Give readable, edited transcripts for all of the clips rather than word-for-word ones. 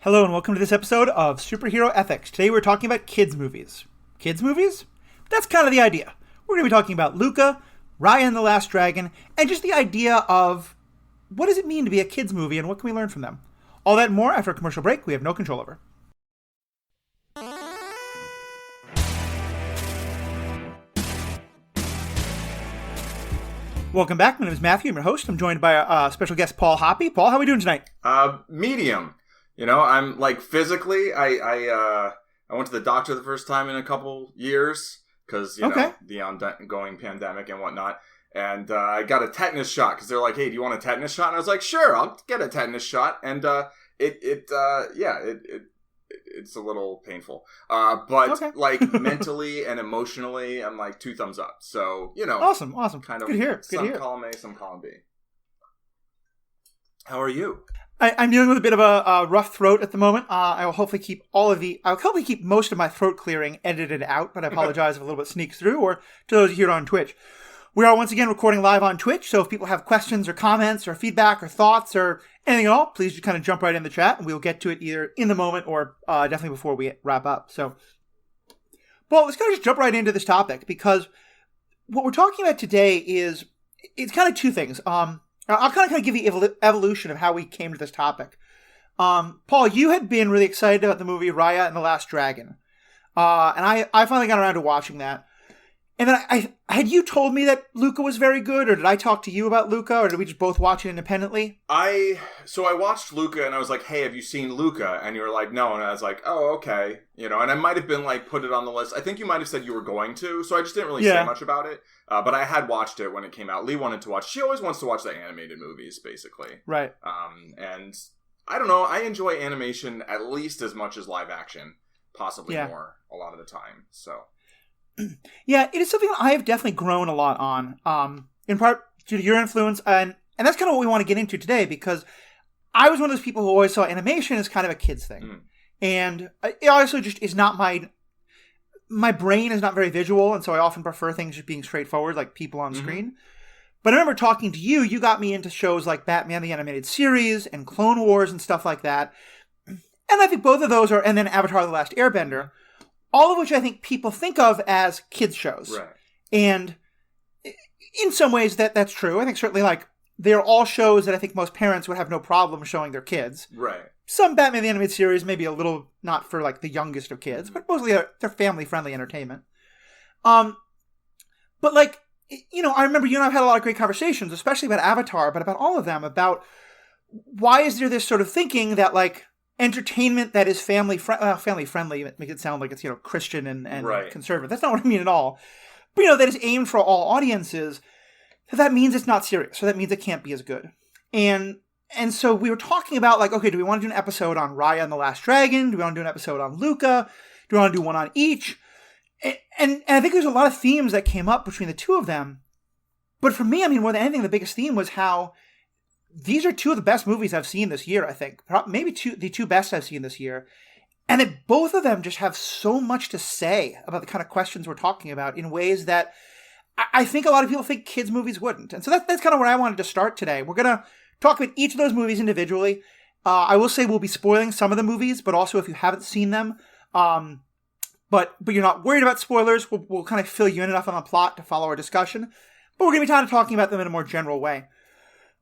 Hello and welcome to this episode of Superhero Ethics. Today we're talking about kids' movies. Kids' movies? That's kind of the idea. We're going to be talking about Luca, Raya and the Last Dragon, and just the idea of what does it mean to be a kids' movie and what can we learn from them? All that and more after a commercial break we have no control over. Welcome back. My name is Matthew. I'm your host. I'm joined by special guest Paul Hoppy. Paul, how are we doing tonight? Medium. You know, I'm like physically, I went to the doctor the first time in a couple years because, you know, the ongoing pandemic and whatnot. And I got a tetanus shot because they're like, hey, do you want a tetanus shot? And I was like, sure, I'll get a tetanus shot. And it's a little painful. But like mentally and emotionally, I'm like 2 thumbs up. So, you know. Awesome. Kind of good to hear. Some column A, some column B. How are you? I'm dealing with a bit of a rough throat at the moment. I will hopefully keep most of my throat clearing edited out, but I apologize if a little bit sneaks through, or to those here on Twitch. We are once again recording live on Twitch, so if people have questions or comments or feedback or thoughts or anything at all, please just kind of jump right in the chat, and we'll get to it either in the moment or definitely before we wrap up. So, well, let's kind of just jump right into this topic, because what we're talking about today it's kind of 2 things. I'll kind of give you the evolution of how we came to this topic. Paul, you had been really excited about the movie Raya and the Last Dragon. And I finally got around to watching that. And then had you told me that Luca was very good, or did I talk to you about Luca, or did we just both watch it independently? So I watched Luca and I was like, hey, have you seen Luca? And you were like, no. And I was like, oh, okay. You know, and I might have been like, put it on the list. I think you might have said you were going to, so I just didn't really say much about it. But I had watched it when it came out. Lee wanted to watch. She always wants to watch the animated movies, basically. Right. And I don't know. I enjoy animation at least as much as live action, possibly more a lot of the time. So. Yeah, it is something that I have definitely grown a lot on, in part due to your influence, and that's kind of what we want to get into today, because I was one of those people who always saw animation as kind of a kid's thing. And it also just is not my brain is not very visual, and so I often prefer things just being straightforward, like people on screen. But I remember talking to you, you got me into shows like Batman the Animated Series and Clone Wars and stuff like that. And I think both of those and then Avatar the Last Airbender, all of which I think people think of as kids shows. Right. And in some ways that's true. I think certainly like they're all shows that I think most parents would have no problem showing their kids. Right. Some Batman the Animated Series maybe a little not for like the youngest of kids, but mostly they're family-friendly entertainment. But like, you know, I remember you and I have had a lot of great conversations, especially about Avatar, but about all of them, about why is there this sort of thinking that like entertainment that is family friendly, make it sound like it's, you know, Christian and right. conservative. That's not what I mean at all. But, you know, that is aimed for all audiences. That means it's not serious. So that means it can't be as good. And so we were talking about like, okay, do we want to do an episode on Raya and the Last Dragon? Do we want to do an episode on Luca? Do we want to do one on each? And I think there's a lot of themes that came up between the two of them. But for me, I mean, more than anything, the biggest theme was how these are 2 of the best movies I've seen this year, I think. Maybe the 2 best I've seen this year. And that both of them just have so much to say about the kind of questions we're talking about in ways that I think a lot of people think kids' movies wouldn't. And so that's kind of where I wanted to start today. We're going to talk about each of those movies individually. I will say we'll be spoiling some of the movies, but also if you haven't seen them, but you're not worried about spoilers, we'll kind of fill you in enough on the plot to follow our discussion. But we're going to be kind of talking about them in a more general way.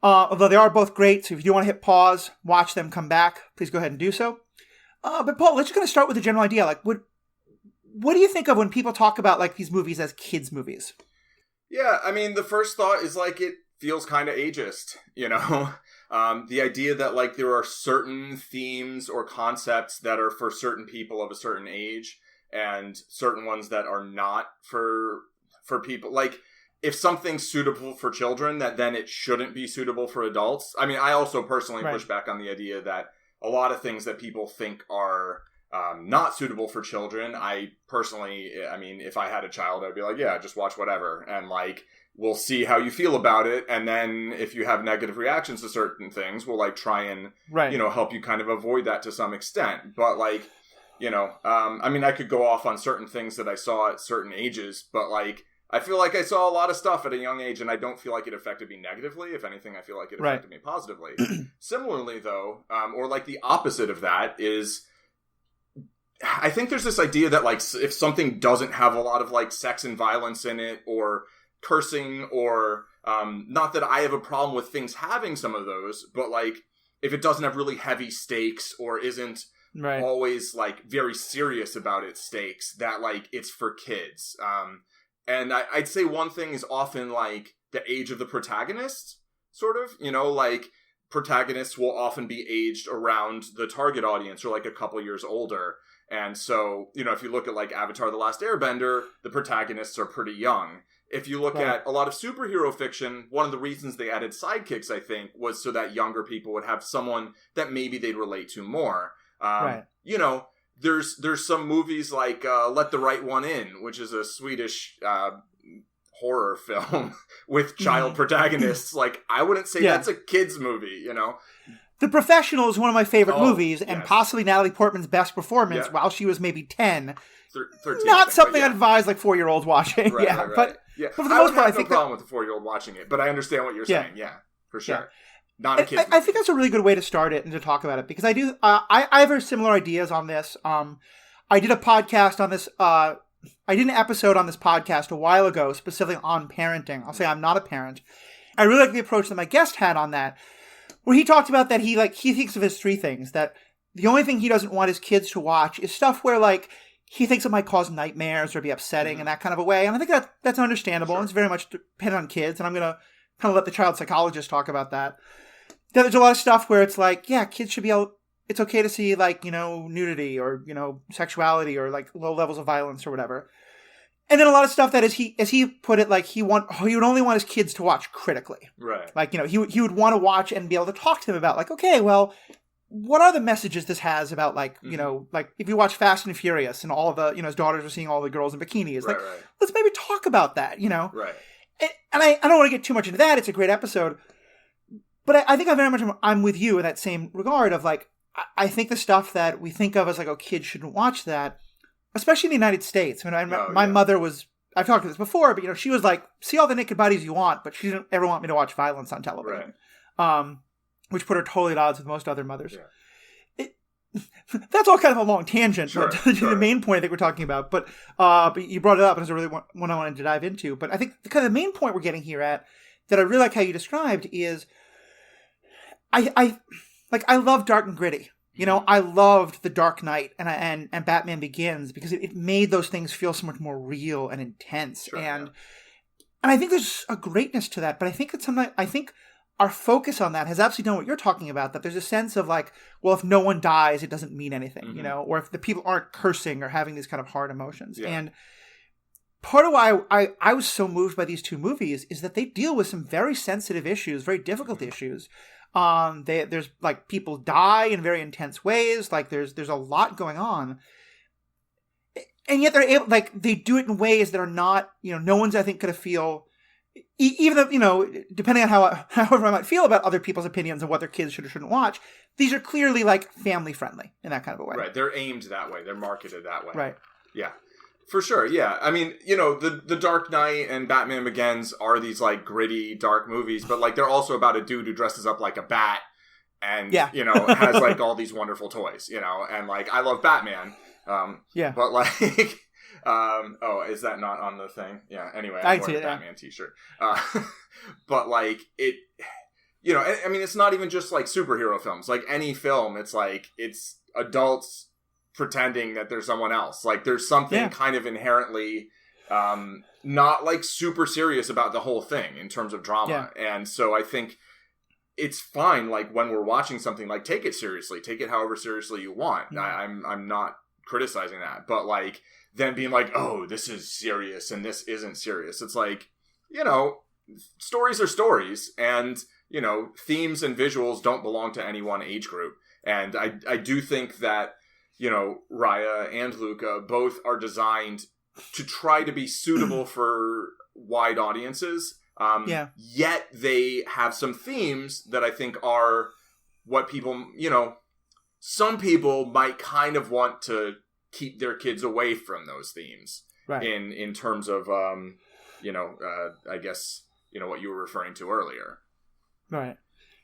Although they are both great, so if you do want to hit pause, watch them, come back, please go ahead and do so. But Paul, let's just kind of start with the general idea. Like, what do you think of when people talk about like these movies as kids' movies? Yeah, I mean, the first thought is like it feels kind of ageist, you know? The idea that like there are certain themes or concepts that are for certain people of a certain age and certain ones that are not for people. Like, if something's suitable for children, that then it shouldn't be suitable for adults. I mean, I also personally push back on the idea that a lot of things that people think are not suitable for children, I mean, if I had a child, I'd be like, yeah, just watch whatever. And like, we'll see how you feel about it. And then if you have negative reactions to certain things, we'll like try and, you know, help you kind of avoid that to some extent. But like, you know, I mean, I could go off on certain things that I saw at certain ages, but like, I feel like I saw a lot of stuff at a young age, and I don't feel like it affected me negatively. If anything, I feel like it affected me positively. Similarly, though, or like the opposite of that is, I think there's this idea that like if something doesn't have a lot of like sex and violence in it, or cursing, or not that I have a problem with things having some of those, but like if it doesn't have really heavy stakes or isn't always like very serious about its stakes, that like it's for kids. And I'd say one thing is often like the age of the protagonist, sort of, you know, like protagonists will often be aged around the target audience or like a couple years older. And so, you know, if you look at like Avatar: The Last Airbender, the protagonists are pretty young. If you look at a lot of superhero fiction, one of the reasons they added sidekicks, I think, was so that younger people would have someone that maybe they'd relate to more. You know, there's some movies like Let the Right One In, which is a Swedish horror film with child protagonists. Like, I wouldn't say that's a kid's movie, you know? The Professional is one of my favorite movies, and possibly Natalie Portman's best performance while she was maybe 10. 13, not something I'd advise like 4-year-olds watching. But for the most part, I think no problem with the 4-year-old watching it, but I understand what you're saying. Yeah, for sure. Yeah. Not a kid's movie. I think that's a really good way to start it and to talk about it, because I do. I have very similar ideas on this. I did a podcast on this. I did an episode on this podcast a while ago, specifically on parenting. I'll say I'm not a parent. I really like the approach that my guest had on that, where he talked about that he thinks of his 3 things. That the only thing he doesn't want his kids to watch is stuff where like he thinks it might cause nightmares or be upsetting in that kind of a way. And I think that's understandable. Sure. It's very much dependent on kids. And I'm going to kind of let the child psychologist talk about that. There's a lot of stuff where it's like, yeah, kids should be able, it's okay to see like, you know, nudity or, you know, sexuality or like low levels of violence or whatever. And then a lot of stuff that as he put it, like he would only want his kids to watch critically. Right. Like, you know, he would want to watch and be able to talk to them about like, okay, well, what are the messages this has about, like, you know, like if you watch Fast and Furious and all of the, you know, his daughters are seeing all the girls in bikinis, like, let's maybe talk about that, you know? Right. And I don't want to get too much into that. It's a great episode. But I think I'm with you in that same regard of, like, I think the stuff that we think of as, like, oh, kids shouldn't watch that, especially in the United States. I mean, my mother was, I've talked about this before, but, you know, she was like, see all the naked bodies you want, but she didn't ever want me to watch violence on television. Right. Which put her totally at odds with most other mothers. Yeah. That's all kind of a long tangent to the main point I think we're talking about. But you brought it up, and it's a really one I wanted to dive into. But I think the main point we're getting here at, that I really like how you described, is I love dark and gritty. You know, I loved The Dark Knight and Batman Begins because it made those things feel so much more real and intense. Sure, and I think there's a greatness to that. But I think it's something, I think our focus on that has absolutely done what you're talking about, that there's a sense of like, well, if no one dies, it doesn't mean anything, you know, or if the people aren't cursing or having these kind of hard emotions. Yeah. And part of why I was so moved by these 2 movies is that they deal with some very sensitive issues, very difficult issues. There's like people die in very intense ways. Like there's a lot going on. And yet they're able, like, they do it in ways that are not, you know, no one's, I think, going to feel, even though, you know, depending on however I might feel about other people's opinions of what their kids should or shouldn't watch, these are clearly like family friendly in that kind of a way. Right. They're aimed that way. They're marketed that way. Right. Yeah. For sure. Yeah. I mean, you know, the Dark Knight and Batman Begins are these like gritty, dark movies, but like they're also about a dude who dresses up like a bat and, you know, has like all these wonderful toys, you know, and like I love Batman. But like, oh, is that not on the thing? Yeah. Anyway, I'm wearing a Batman t-shirt. But like it, you know, I mean, it's not even just like superhero films. Like any film, it's like it's adults pretending that there's someone else. Like there's something kind of inherently not like super serious about the whole thing in terms of drama. And so I think it's fine, like when we're watching something, like take it seriously, take it however seriously you want. I'm not criticizing that, but like then being like, oh, this is serious and this isn't serious. It's like, you know, stories are stories, and you know, themes and visuals don't belong to any one age group. And I do think that, you know, Raya and Luca both are designed to try to be suitable for wide audiences. Yet they have some themes that I think are what people, you know, some people might kind of want to keep their kids away from those themes. Right. In terms of, I guess, what you were referring to earlier. Right.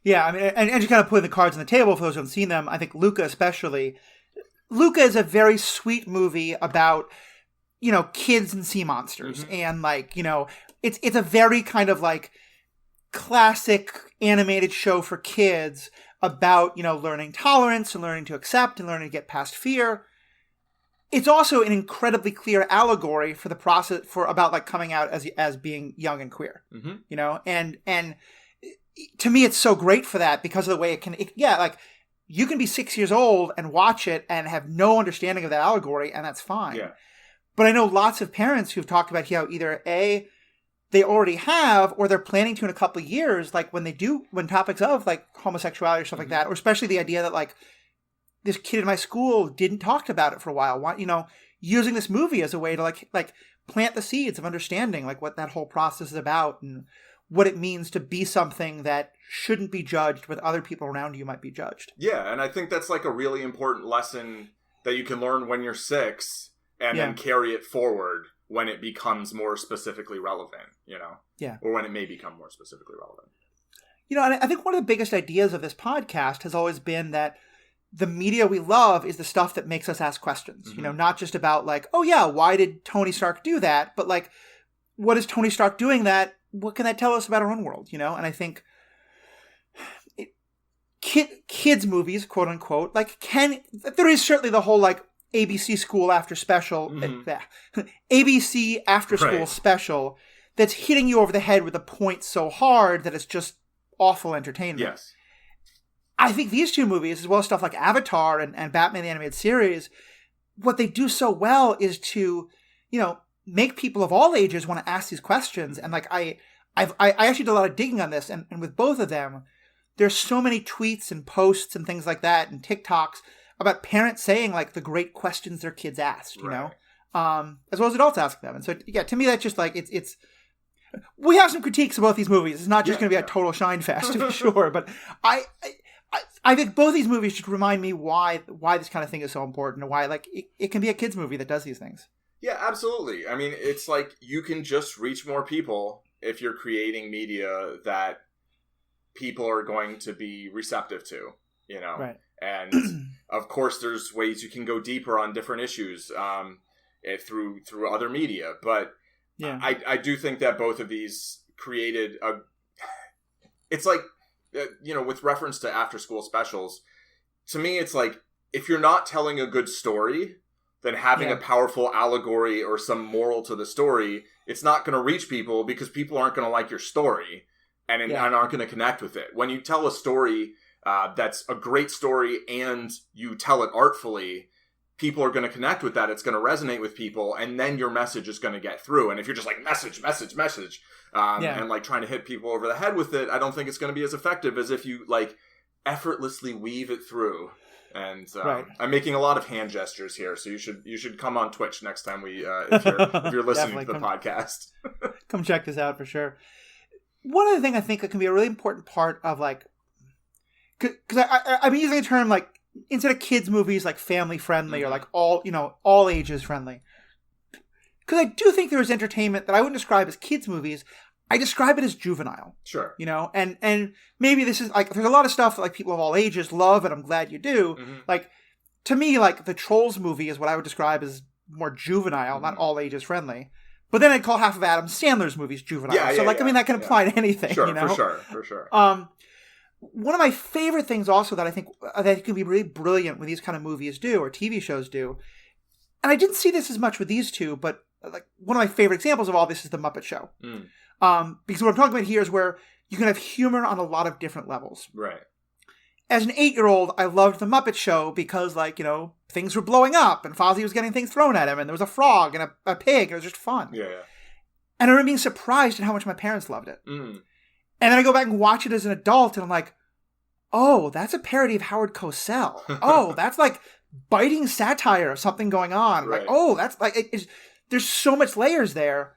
Yeah, I mean, and just kind of putting the cards on the table for those who haven't seen them, I think Luca especially. Luca is a very sweet movie about, kids and sea monsters. Mm-hmm. And, it's a very kind of classic animated show for kids about, learning tolerance and learning to accept and learning to get past fear. It's also an incredibly clear allegory for the process about coming out as being young and queer, and to me, it's so great for that because of the way you can be 6 years old and watch it and have no understanding of that allegory, and that's fine. Yeah. But I know lots of parents who've talked about how either A, they already have, or they're planning to in a couple of years, when topics of homosexuality or stuff like that, or especially the idea that this kid in my school didn't talk about it for a while, using this movie as a way to plant the seeds of understanding what that whole process is about and what it means to be something that shouldn't be judged with other people around you might be judged. Yeah, and I think that's a really important lesson that you can learn when you're 6 and then carry it forward when it becomes more specifically relevant, Yeah. Or when it may become more specifically relevant. And I think one of the biggest ideas of this podcast has always been that the media we love is the stuff that makes us ask questions, not just about why did Tony Stark do that? But what is Tony Stark doing that? What can that tell us about our own world? And I think kids movies, quote unquote, there is certainly the whole ABC school after special, ABC after school special that's hitting you over the head with a point so hard that it's just awful entertainment. Yes. I think these two movies, as well as stuff like Avatar and Batman the Animated Series, what they do so well is to, make people of all ages want to ask these questions. And I actually did a lot of digging on this, and with both of them, there's so many tweets and posts and things like that and TikToks about parents saying the great questions their kids asked, as well as adults asking them. And so, to me, that's just it's. We have some critiques of both these movies. It's not just going to be a total shine fest, to be sure. But I think both these movies should remind me why this kind of thing is so important and why it can be a kids movie that does these things. Yeah, absolutely. I mean, it's you can just reach more people if you're creating media that people are going to be receptive to, Right. And of course, there's ways you can go deeper on different issues through other media. But yeah, I do think that both of these created a. It's with reference to after school specials, to me, it's if you're not telling a good story, then having a powerful allegory or some moral to the story, it's not going to reach people because people aren't going to like your story and aren't going to connect with it. When you tell a story that's a great story and you tell it artfully, people are going to connect with that. It's going to resonate with people, and then your message is going to get through. And if you're just message, and trying to hit people over the head with it, I don't think it's going to be as effective as if you effortlessly weave it through. And I'm making a lot of hand gestures here, so you should come on Twitch next time if you're listening to the podcast. Come check this out for sure. One other thing I think that can be a really important part of because I'm using the term instead of kids movies family friendly or all ages friendly, because I do think there is entertainment that I wouldn't describe as kids movies. I describe it as juvenile. Sure. And maybe this is there's a lot of stuff that people of all ages love, and I'm glad you do. Mm-hmm. To me, the Trolls movie is what I would describe as more juvenile, not all ages friendly. But then I'd call half of Adam Sandler's movies juvenile. I mean, that can apply to anything. Sure, for sure. One of my favorite things also that I think that can be really brilliant when these kind of movies do or TV shows do, and I didn't see this as much with these two, but one of my favorite examples of all this is The Muppet Show. Because what I'm talking about here is where you can have humor on a lot of different levels. Right. As an 8-year-old, I loved The Muppet Show because, things were blowing up and Fozzie was getting things thrown at him and there was a frog and a pig and it was just fun. Yeah. And I remember being surprised at how much my parents loved it. Mm. And then I go back and watch it as an adult and I'm like, oh, that's a parody of Howard Cosell. Oh, that's biting satire of something going on. Right. That's there's so much layers there.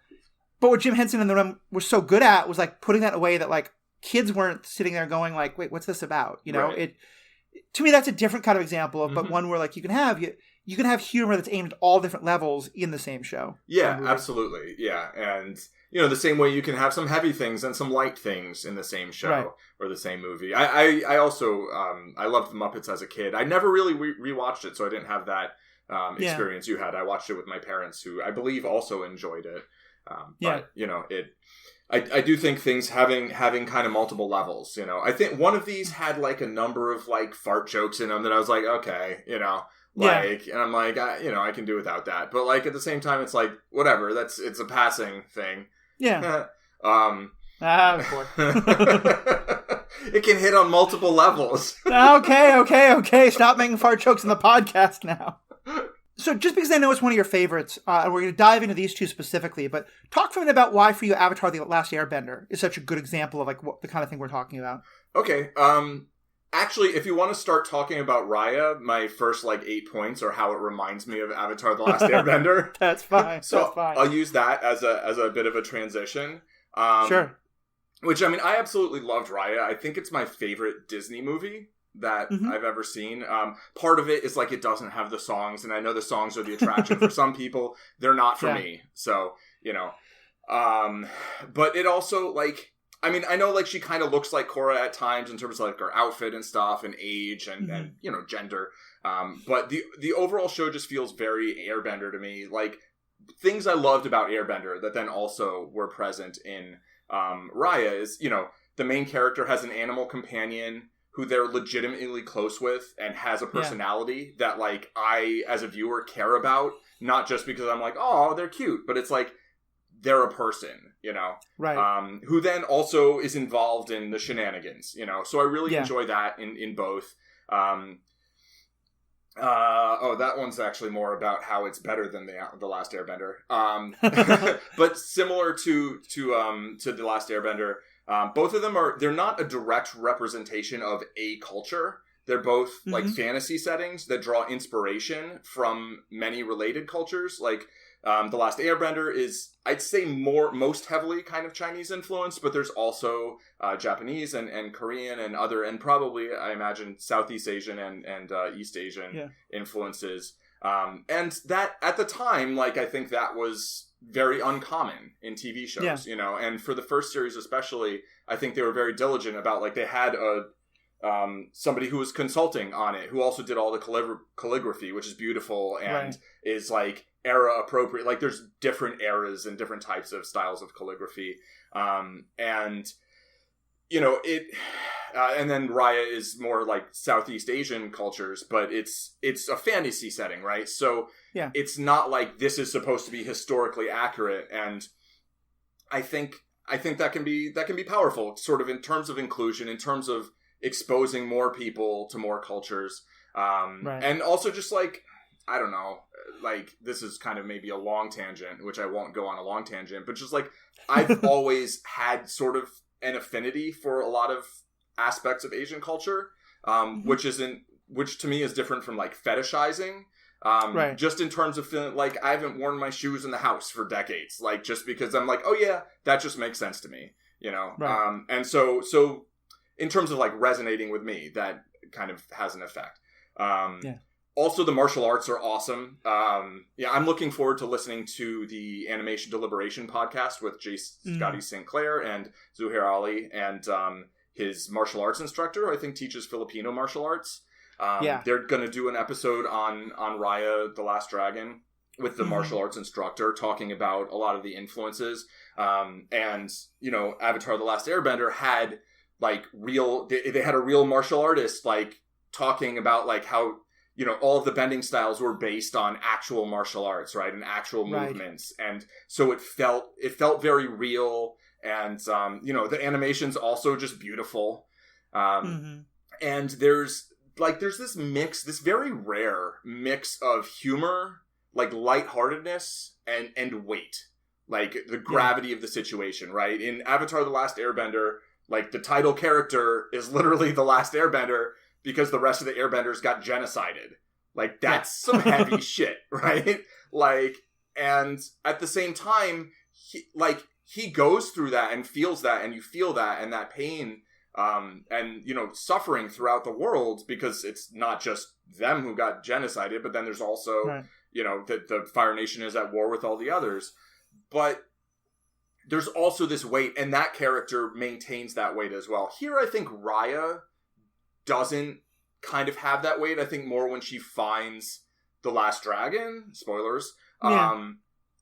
But what Jim Henson and them were so good at was putting that in a way that kids weren't sitting there going wait, what's this about? Right. To me, that's a different kind of example of, but one where you can have, you you can have humor that's aimed at all different levels in the same show. Yeah, absolutely. Yeah. And, the same way you can have some heavy things and some light things in the same show or the same movie. I also, I loved The Muppets as a kid. I never really rewatched it, so I didn't have that experience you had. I watched it with my parents, who I believe also enjoyed it. But, I do think things having kind of multiple levels, I think one of these had like a number of like fart jokes in them that I was like, okay, and I'm like, I can do without that. But like at the same time, it's like, whatever, it's a passing thing. Yeah. Of course. It can hit on multiple levels. Okay. Stop making fart jokes in the podcast now. So just because I know it's one of your favorites, and we're going to dive into these two specifically, but talk for a minute about why for you Avatar The Last Airbender is such a good example of like what the kind of thing we're talking about. Okay. Actually, if you want to start talking about Raya, my first like 8 points are how it reminds me of Avatar The Last Airbender. That's fine. So that's fine. I'll use that as a bit of a transition. Sure. Which, I mean, I absolutely loved Raya. I think it's my favorite Disney movie that I've ever seen. Part of it is like it doesn't have the songs, and I know the songs are the attraction for some people. They're not for me. So, but it also like, I mean, I know like she kind of looks like Korra at times in terms of like her outfit and stuff and age and gender. But the overall show just feels very Airbender to me. Like things I loved about Airbender that then also were present in Raya is, the main character has an animal companion who they're legitimately close with and has a personality that like I as a viewer care about, not just because I'm like, oh, they're cute, but it's like they're a person, right? Who then also is involved in the shenanigans, So I really enjoy that in both. That one's actually more about how it's better than the Last Airbender. But similar to the Last Airbender, both of them they're not a direct representation of a culture. They're both like fantasy settings that draw inspiration from many related cultures. Like the Last Airbender is, I'd say, most heavily kind of Chinese influenced, but there's also Japanese and Korean and other, and probably I imagine Southeast Asian and East Asian influences. And that at the time, like I think that was very uncommon in TV shows, and for the first series especially, I think they were very diligent about like they had somebody who was consulting on it who also did all the calligraphy, which is beautiful and is like era appropriate. Like there's different eras and different types of styles of calligraphy, and then Raya is more like Southeast Asian cultures, but it's a fantasy setting, right? So it's not like this is supposed to be historically accurate, and I think that can be powerful, sort of in terms of inclusion, in terms of exposing more people to more cultures, and also just like, I don't know, like this is kind of maybe a long tangent, which I won't go on a long tangent, but just like I've always had sort of an affinity for a lot of aspects of Asian culture, which to me is different from like fetishizing, just in terms of feeling like I haven't worn my shoes in the house for decades, like just because I'm like, oh yeah, that just makes sense to me, and so in terms of like resonating with me, that kind of has an effect. Also, the martial arts are awesome. I'm looking forward to listening to the Animation Deliberation podcast with Scotty St. Clair and Zuhair Ali, and his martial arts instructor, who I think teaches Filipino martial arts. They're going to do an episode on Raya, the Last Dragon, with the martial arts instructor, talking about a lot of the influences. And, Avatar, the Last Airbender had like they had a real martial artist like talking about like how, all of the bending styles were based on actual martial arts, right? And actual movements. And so it felt very real. And, the animation's also just beautiful. And there's this very rare mix of humor, like lightheartedness and weight, like the gravity of the situation, right? In Avatar, the Last Airbender, like the title character is literally the last Airbender, because the rest of the Airbenders got genocided. Like, that's some heavy shit, right? Like, and at the same time, he goes through that and feels that, and you feel that, and that pain, and, suffering throughout the world, because it's not just them who got genocided, but then there's also, Right. the Fire Nation is at war with all the others. But there's also this weight, and that character maintains that weight as well. Here, I think Raya doesn't kind of have that weight. I think more when she finds the last dragon, spoilers,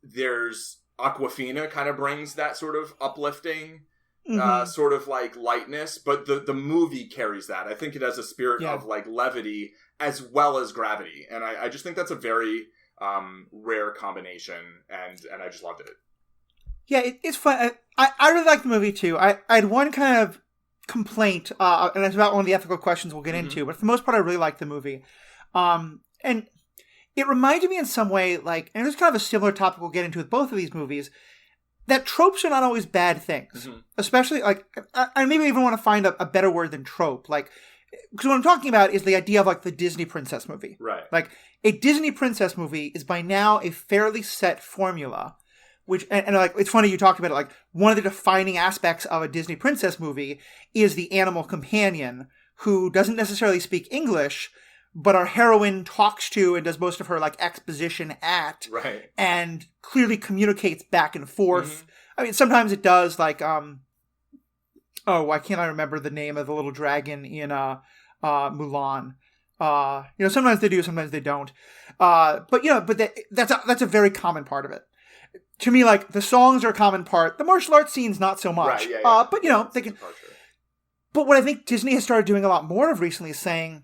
there's Aquafina kind of brings that sort of uplifting, sort of like lightness, but the movie carries that. I think it has a spirit of like levity as well as gravity, and I just think that's a very rare combination, and I just loved it. Yeah, it's fun. I really like the movie too. I had one kind of complaint, and it's about one of the ethical questions we'll get into, but for the most part I really liked the movie. And it reminded me in some way, like, and it's kind of a similar topic we'll get into with both of these movies, that tropes are not always bad things. Especially, like, I maybe even want to find a better word than trope. Like, because what I'm talking about is the idea of, like, the Disney princess movie. Right. Like, a Disney princess movie is by now a fairly set formula, which, and like, it's funny you talked about it, like, one of the defining aspects of a Disney princess movie is the animal companion who doesn't necessarily speak English, but our heroine talks to and does most of her, like, exposition at, right, and clearly communicates back and forth. I mean, sometimes it does, like, why can't I remember the name of the little dragon in Mulan? Sometimes they do, sometimes they don't. But that's a very common part of it. To me, like, the songs are a common part. The martial arts scenes, not so much. Right, yeah. But, they can... But what I think Disney has started doing a lot more of recently is saying,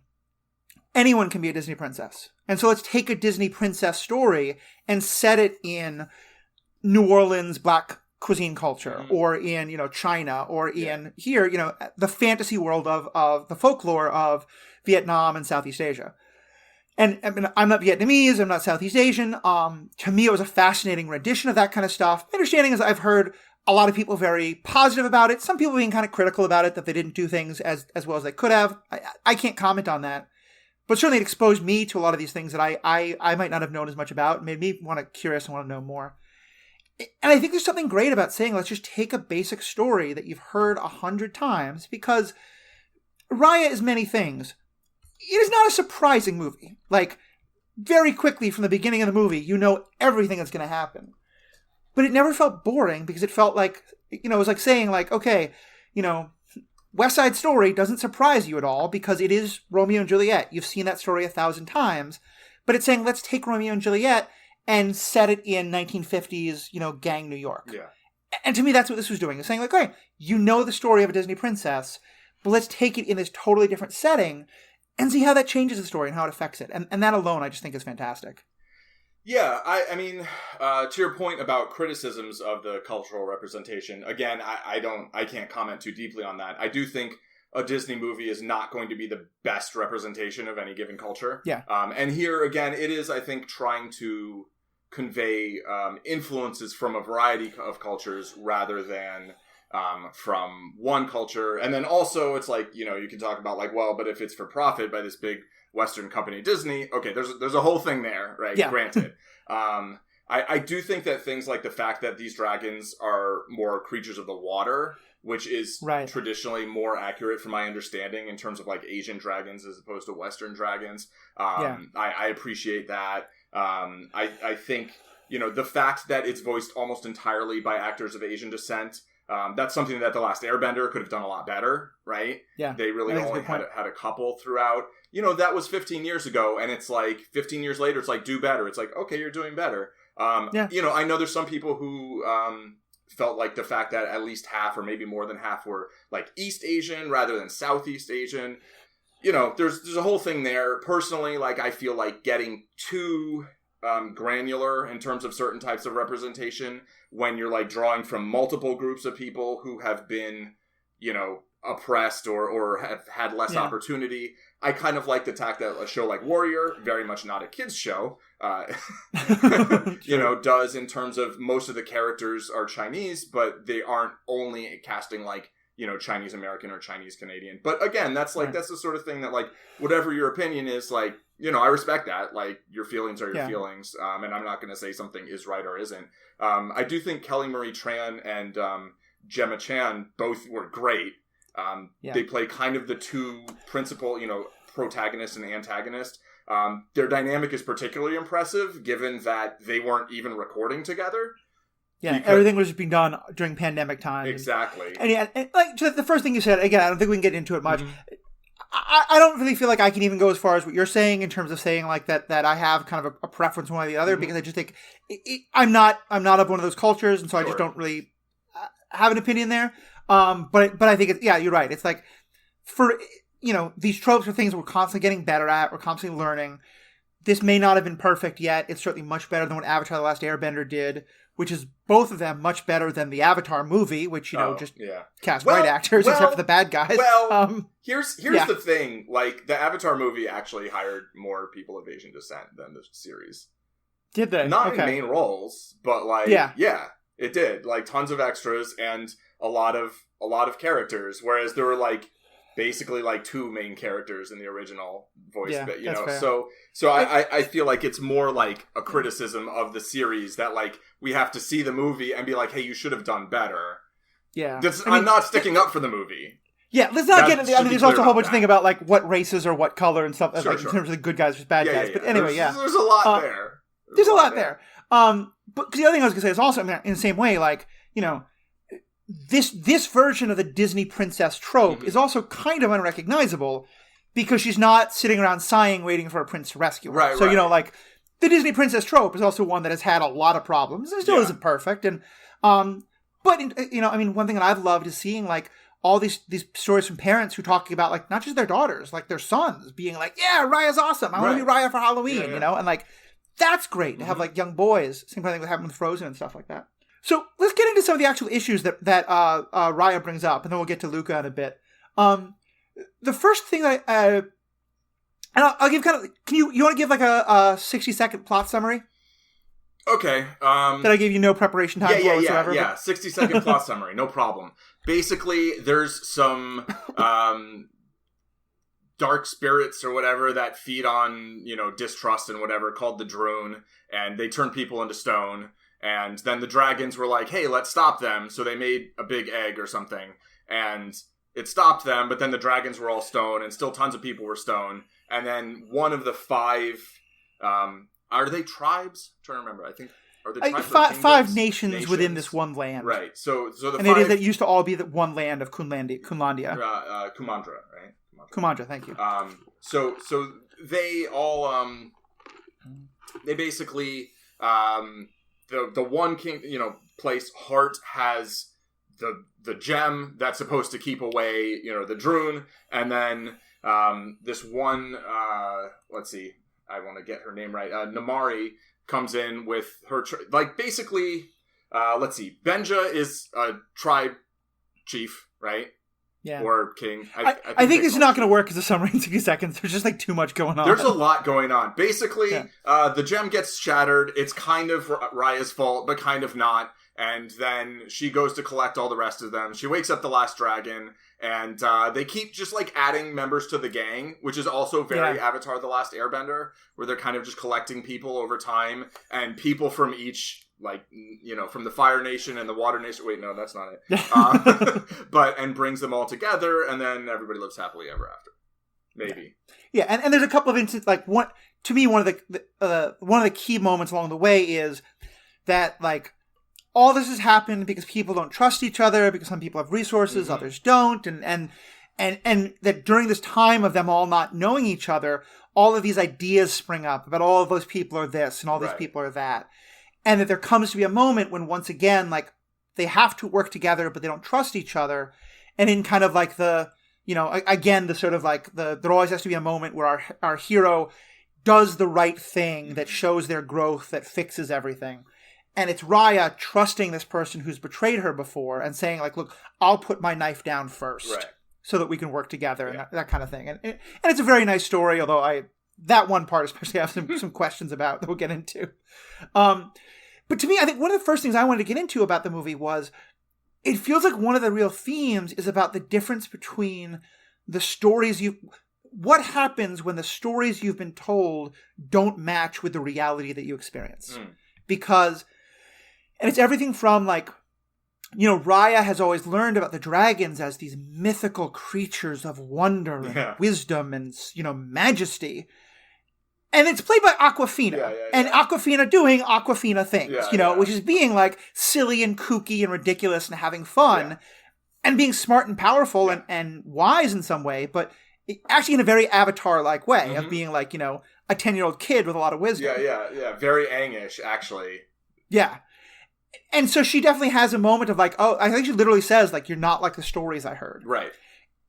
anyone can be a Disney princess. And so let's take a Disney princess story and set it in New Orleans Black cuisine culture, or in, China, or in here, the fantasy world of the folklore of Vietnam and Southeast Asia. And I mean, I'm not Vietnamese, I'm not Southeast Asian. To me, it was a fascinating rendition of that kind of stuff. My understanding is I've heard a lot of people very positive about it. Some people being kind of critical about it, that they didn't do things as well as they could have. I can't comment on that. But certainly it exposed me to a lot of these things that I might not have known as much about. It made me curious and want to know more. And I think there's something great about saying, let's just take a basic story that you've heard 100 times, because Raya is many things. It is not a surprising movie. Like, very quickly from the beginning of the movie, you know everything that's going to happen. But it never felt boring, because it felt like, it was like saying, like, okay, West Side Story doesn't surprise you at all, because it is Romeo and Juliet. You've seen that story 1,000 times. But it's saying, let's take Romeo and Juliet and set it in 1950s, gang New York. Yeah. And to me, that's what this was doing. It's saying, like, okay, the story of a Disney princess, but let's take it in this totally different setting and see how that changes the story and how it affects it. And that alone, I just think is fantastic. Yeah, I mean, to your point about criticisms of the cultural representation, again, I can't comment too deeply on that. I do think a Disney movie is not going to be the best representation of any given culture. Yeah. And here, again, it is, I think, trying to convey influences from a variety of cultures rather than from one culture. And then also, it's like, you can talk about, like, well, but if it's for profit by this big Western company, Disney, okay, there's a whole thing there, right? Yeah. Granted. I do think that things like the fact that these dragons are more creatures of the water, which is traditionally more accurate from my understanding in terms of, like, Asian dragons as opposed to Western dragons. I appreciate that. I think, the fact that it's voiced almost entirely by actors of Asian descent, that's something that The Last Airbender could have done a lot better, right? Yeah. They really only had a couple throughout. That was 15 years ago, and it's like 15 years later, it's like, do better. It's like, okay, you're doing better. I know there's some people who felt like the fact that at least half or maybe more than half were, like, East Asian rather than Southeast Asian. There's a whole thing there. Personally, like, I feel like getting too granular in terms of certain types of representation when you're, like, drawing from multiple groups of people who have been, oppressed or have had less opportunity. I kind of like the tact that a show like Warrior, very much not a kid's show, does in terms of most of the characters are Chinese, but they aren't only casting, like, Chinese American or Chinese Canadian. But again, that's like, that's the sort of thing that, like, whatever your opinion is, like, I respect that. Like, your feelings are your feelings. And I'm not going to say something is right or isn't. I do think Kelly Marie Tran and Gemma Chan both were great. They play kind of the two principal, protagonist and antagonist. Their dynamic is particularly impressive, given that they weren't even recording together. Yeah, everything was being done during pandemic time. Exactly. And like the first thing you said, again, I don't think we can get into it much. Mm-hmm. I don't really feel like I can even go as far as what you're saying in terms of saying like that I have kind of a preference one or the other, because I just think I'm not of one of those cultures, and so I just don't really have an opinion there. But I think you're right. It's like, for these tropes are things we're constantly getting better at. We're constantly learning. This may not have been perfect yet. It's certainly much better than what Avatar: The Last Airbender did, which is both of them much better than the Avatar movie, which cast white actors except for the bad guys. Well, here's the thing: like, the Avatar movie actually hired more people of Asian descent than the series. Did they? Not in main roles, but like it did. Like, tons of extras and a lot of characters, whereas there were like basically like 2 main characters in the original voice, but fair. so I feel like it's more like a criticism of the series that, like, we have to see the movie and be like, hey, you should have done better. Yeah. I'm not sticking up for the movie. Yeah, let's not get into. I mean, there's also a whole bunch of things about like what races or what color and stuff, Sure. in terms of the good guys versus bad guys. But anyway, there's a lot there. There's a lot there. But the other thing I was going to say is also, I mean, in the same way, like, this version of the Disney princess trope is also kind of unrecognizable, because she's not sitting around sighing waiting for a prince to rescue her. Right, so, like, the Disney princess trope is also one that has had a lot of problems. It still isn't perfect. And, but, I mean, one thing that I've loved is seeing, like, all these stories from parents who talking about, like, not just their daughters, like their sons being like, yeah, Raya's awesome. I want to be Raya for Halloween, and like, that's great to have like young boys. Same kind of thing that happened with Frozen and stuff like that. So let's get into some of the actual issues that Raya brings up, and then we'll get to Luca in a bit. The first thing that and I'll give kind of, you want to give like a 60-second plot summary? Okay. That I gave you no preparation time for whatsoever. Yeah. 60-second plot summary, no problem. Basically, there's some dark spirits or whatever that feed on, distrust and whatever, called the Droon, and they turn people into stone. And then the dragons were like, hey, let's stop them. So they made a big egg or something, and it stopped them, but then the dragons were all stone, and still tons of people were stone. And then one of the 5, are they tribes? I'm trying to remember. I think, are they tribes? 5 nations within this one land. Right. So the and 5... it used to all be the one land of Kunlandia. Kumandra, right? Kumandra, thank you. So they all, they basically, the one king, place, Heart, has the gem that's supposed to keep away, the Droon, and then this one, let's see, I want to get her name right, Namari comes in with her, basically, let's see, Benja is a tribe chief, right? Yeah. Or king. I think this is not going to work as a summary in 60 seconds. There's just like too much going on. There's a lot going on. Basically, the gem gets shattered. It's kind of Raya's fault, but kind of not. And then she goes to collect all the rest of them. She wakes up the last dragon, and they keep just like adding members to the gang, which is also very Avatar: The Last Airbender, where they're kind of just collecting people over time, and people from each, like, from the Fire Nation and the Water Nation. Wait, no, that's not it. And brings them all together, and then everybody lives happily ever after. Maybe. Yeah, and there's a couple of instances, like, one of the key moments along the way is that, like, all this has happened because people don't trust each other, because some people have resources, others don't, and that during this time of them all not knowing each other, all of these ideas spring up about all of those people are this and all these people are that. And that there comes to be a moment when, once again, like, they have to work together, but they don't trust each other. And in kind of like the, again, the sort of like there always has to be a moment where our hero does the right thing that shows their growth, that fixes everything. And it's Raya trusting this person who's betrayed her before and saying, like, look, I'll put my knife down first so that we can work together and that kind of thing. And it's a very nice story, although that one part especially I have some questions about that we'll get into. But to me, I think one of the first things I wanted to get into about the movie was it feels like one of the real themes is about the difference between the stories what happens when the stories you've been told don't match with the reality that you experience. Because, and it's everything from, like, Raya has always learned about the dragons as these mythical creatures of wonder and wisdom and, majesty. And it's played by Awkwafina. Yeah. And Awkwafina doing Awkwafina things, Yeah. which is being like silly and kooky and ridiculous and having fun and being smart and powerful and wise in some way, but actually in a very Avatar-like way of being like, a 10-year-old kid with a lot of wisdom. Yeah. Very Aang-ish, actually. Yeah. And so she definitely has a moment of like, oh, I think she literally says like, you're not like the stories I heard. Right.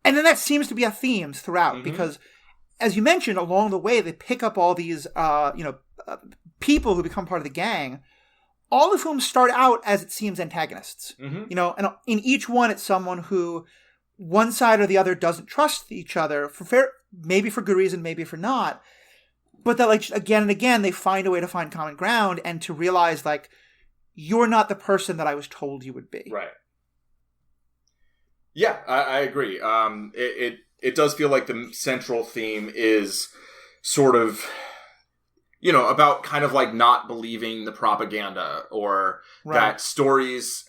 And then that seems to be a theme throughout because, as you mentioned, along the way, they pick up all these, people who become part of the gang, all of whom start out as it seems antagonists. And in each one, it's someone who one side or the other doesn't trust each other maybe for good reason, maybe for not. But that like again and again, they find a way to find common ground and to realize like, you're not the person that I was told you would be. Right. Yeah, I agree. It does feel like the central theme is sort of, about kind of like not believing the propaganda or that stories.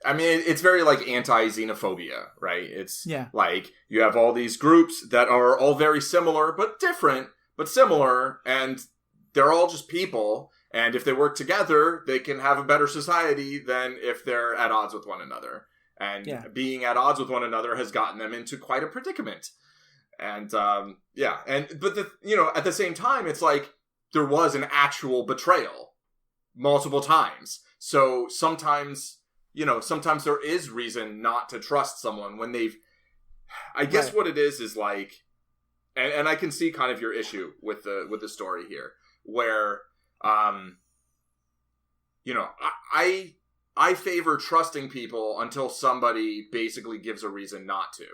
I mean, it's very like anti-xenophobia, right? It's like you have all these groups that are all very similar, but different, but similar, and they're all just people. And if they work together, they can have a better society than if they're at odds with one another. And being at odds with one another has gotten them into quite a predicament. And, but at the same time, it's like there was an actual betrayal multiple times. So sometimes there is reason not to trust someone when I guess what it is like, and I can see kind of your issue with the story here, where, I favor trusting people until somebody basically gives a reason not to.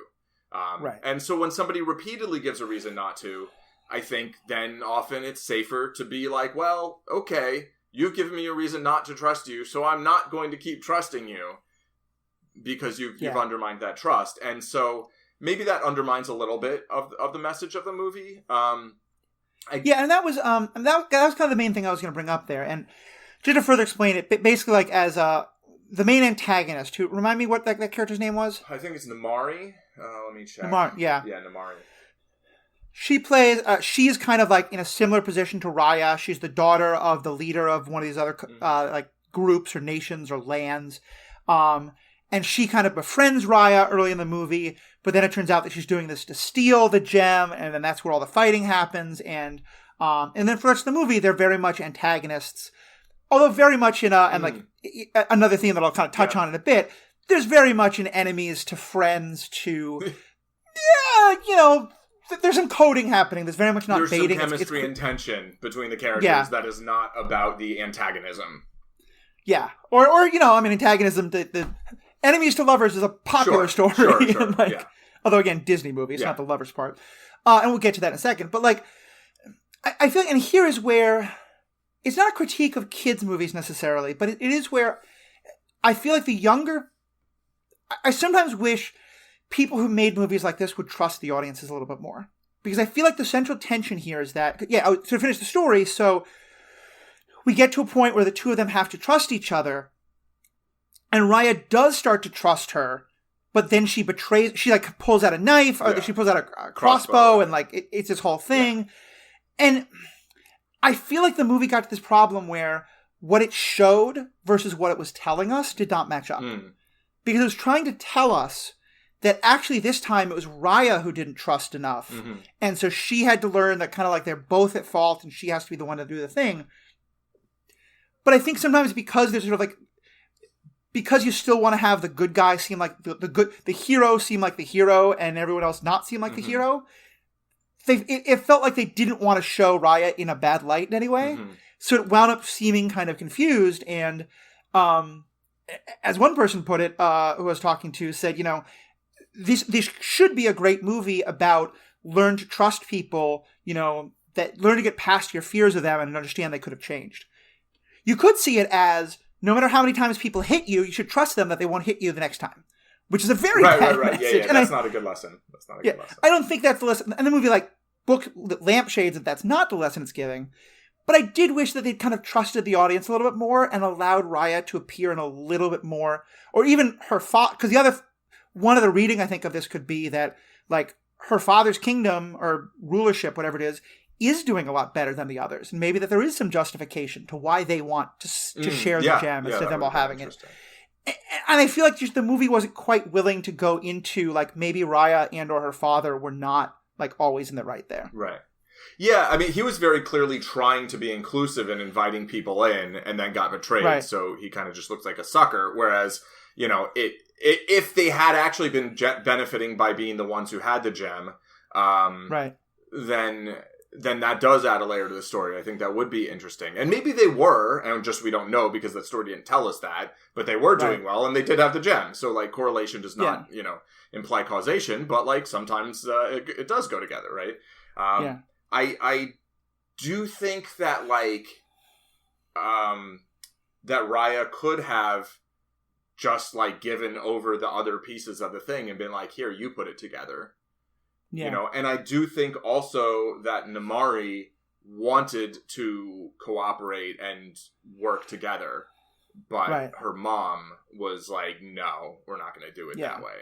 And so when somebody repeatedly gives a reason not to, I think then often it's safer to be like, well, okay, you've given me a reason not to trust you, so I'm not going to keep trusting you because you've undermined that trust. And so maybe that undermines a little bit of the message of the movie. And that was that was kind of the main thing I was going to bring up there. And just to further explain it, basically like as the main antagonist, who remind me what that character's name was? I think it's Namari. Let me check. Namari, yeah, Namari. She plays. She's kind of like in a similar position to Raya. She's the daughter of the leader of one of these other like groups or nations or lands, and she kind of befriends Raya early in the movie. But then it turns out that she's doing this to steal the gem, and then that's where all the fighting happens. And then for the rest of the movie, they're very much antagonists. Although very much in and like another theme that I'll kind of touch on in a bit, there's very much an enemies to friends to, there's some coding happening. There's very much not there's baiting. There's some chemistry and tension between the characters that is not about the antagonism. Yeah. Or antagonism, the enemies to lovers is a popular story. Sure. Although again, Disney movie, it's not the lovers part. And we'll get to that in a second. But like, I feel like, and here is where, it's not a critique of kids' movies necessarily, but it is where I feel like the younger... I sometimes wish people who made movies like this would trust the audiences a little bit more. Because I feel like the central tension here is that... to finish the story, so we get to a point where the two of them have to trust each other, and Raya does start to trust her, but then she betrays... She like pulls out a knife, or she pulls out a crossbow, and like it's this whole thing. Yeah. And... I feel like the movie got to this problem where what it showed versus what it was telling us did not match up. Because it was trying to tell us that actually this time it was Raya who didn't trust enough. And so she had to learn that kind of like they're both at fault and she has to be the one to do the thing. But I think sometimes because there's sort of like, because you still want to have the good guy seem like the hero seem like the hero and everyone else not seem like the hero, it felt like they didn't want to show Raya in a bad light in any way. So it wound up seeming kind of confused. And as one person put it, who I was talking to, said, this should be a great movie about learn to trust people, that learn to get past your fears of them and understand they could have changed. You could see it as, no matter how many times people hit you, you should trust them that they won't hit you the next time. Which is a very bad message. Yeah. That's not a good lesson. That's not a good lesson. I don't think that's the lesson. And the movie, like, book lampshades, that's not the lesson it's giving. But I did wish that they'd kind of trusted the audience a little bit more and allowed Raya to appear in a little bit more, or even her father, because one of the reading I think of this could be that, like, her father's kingdom or rulership, whatever it is is doing a lot better than the others, and maybe that there is some justification to why they want to share the gem instead of them all having it. And I feel like just the movie wasn't quite willing to go into, like, maybe Raya and or her father were not, like, always in the right there. Right. Yeah, I mean, he was very clearly trying to be inclusive and inviting people in, and then got betrayed, right. So he kind of just looks like a sucker, whereas, you know, if they had actually been benefiting by being the ones who had the gem, right, then that does add a layer to the story. I think that would be interesting. And maybe they were, and just we don't know because the story didn't tell us that, but they were doing well, and they did have the gem. So, like, correlation does not, you know, imply causation, but, like, sometimes it does go together, right? I do think that, like, that Raya could have just, like, given over the other pieces of the thing and been like, here, you put it together. Yeah. You know, and I do think also that Namari wanted to cooperate and work together, but her mom was like, no, we're not going to do it that way.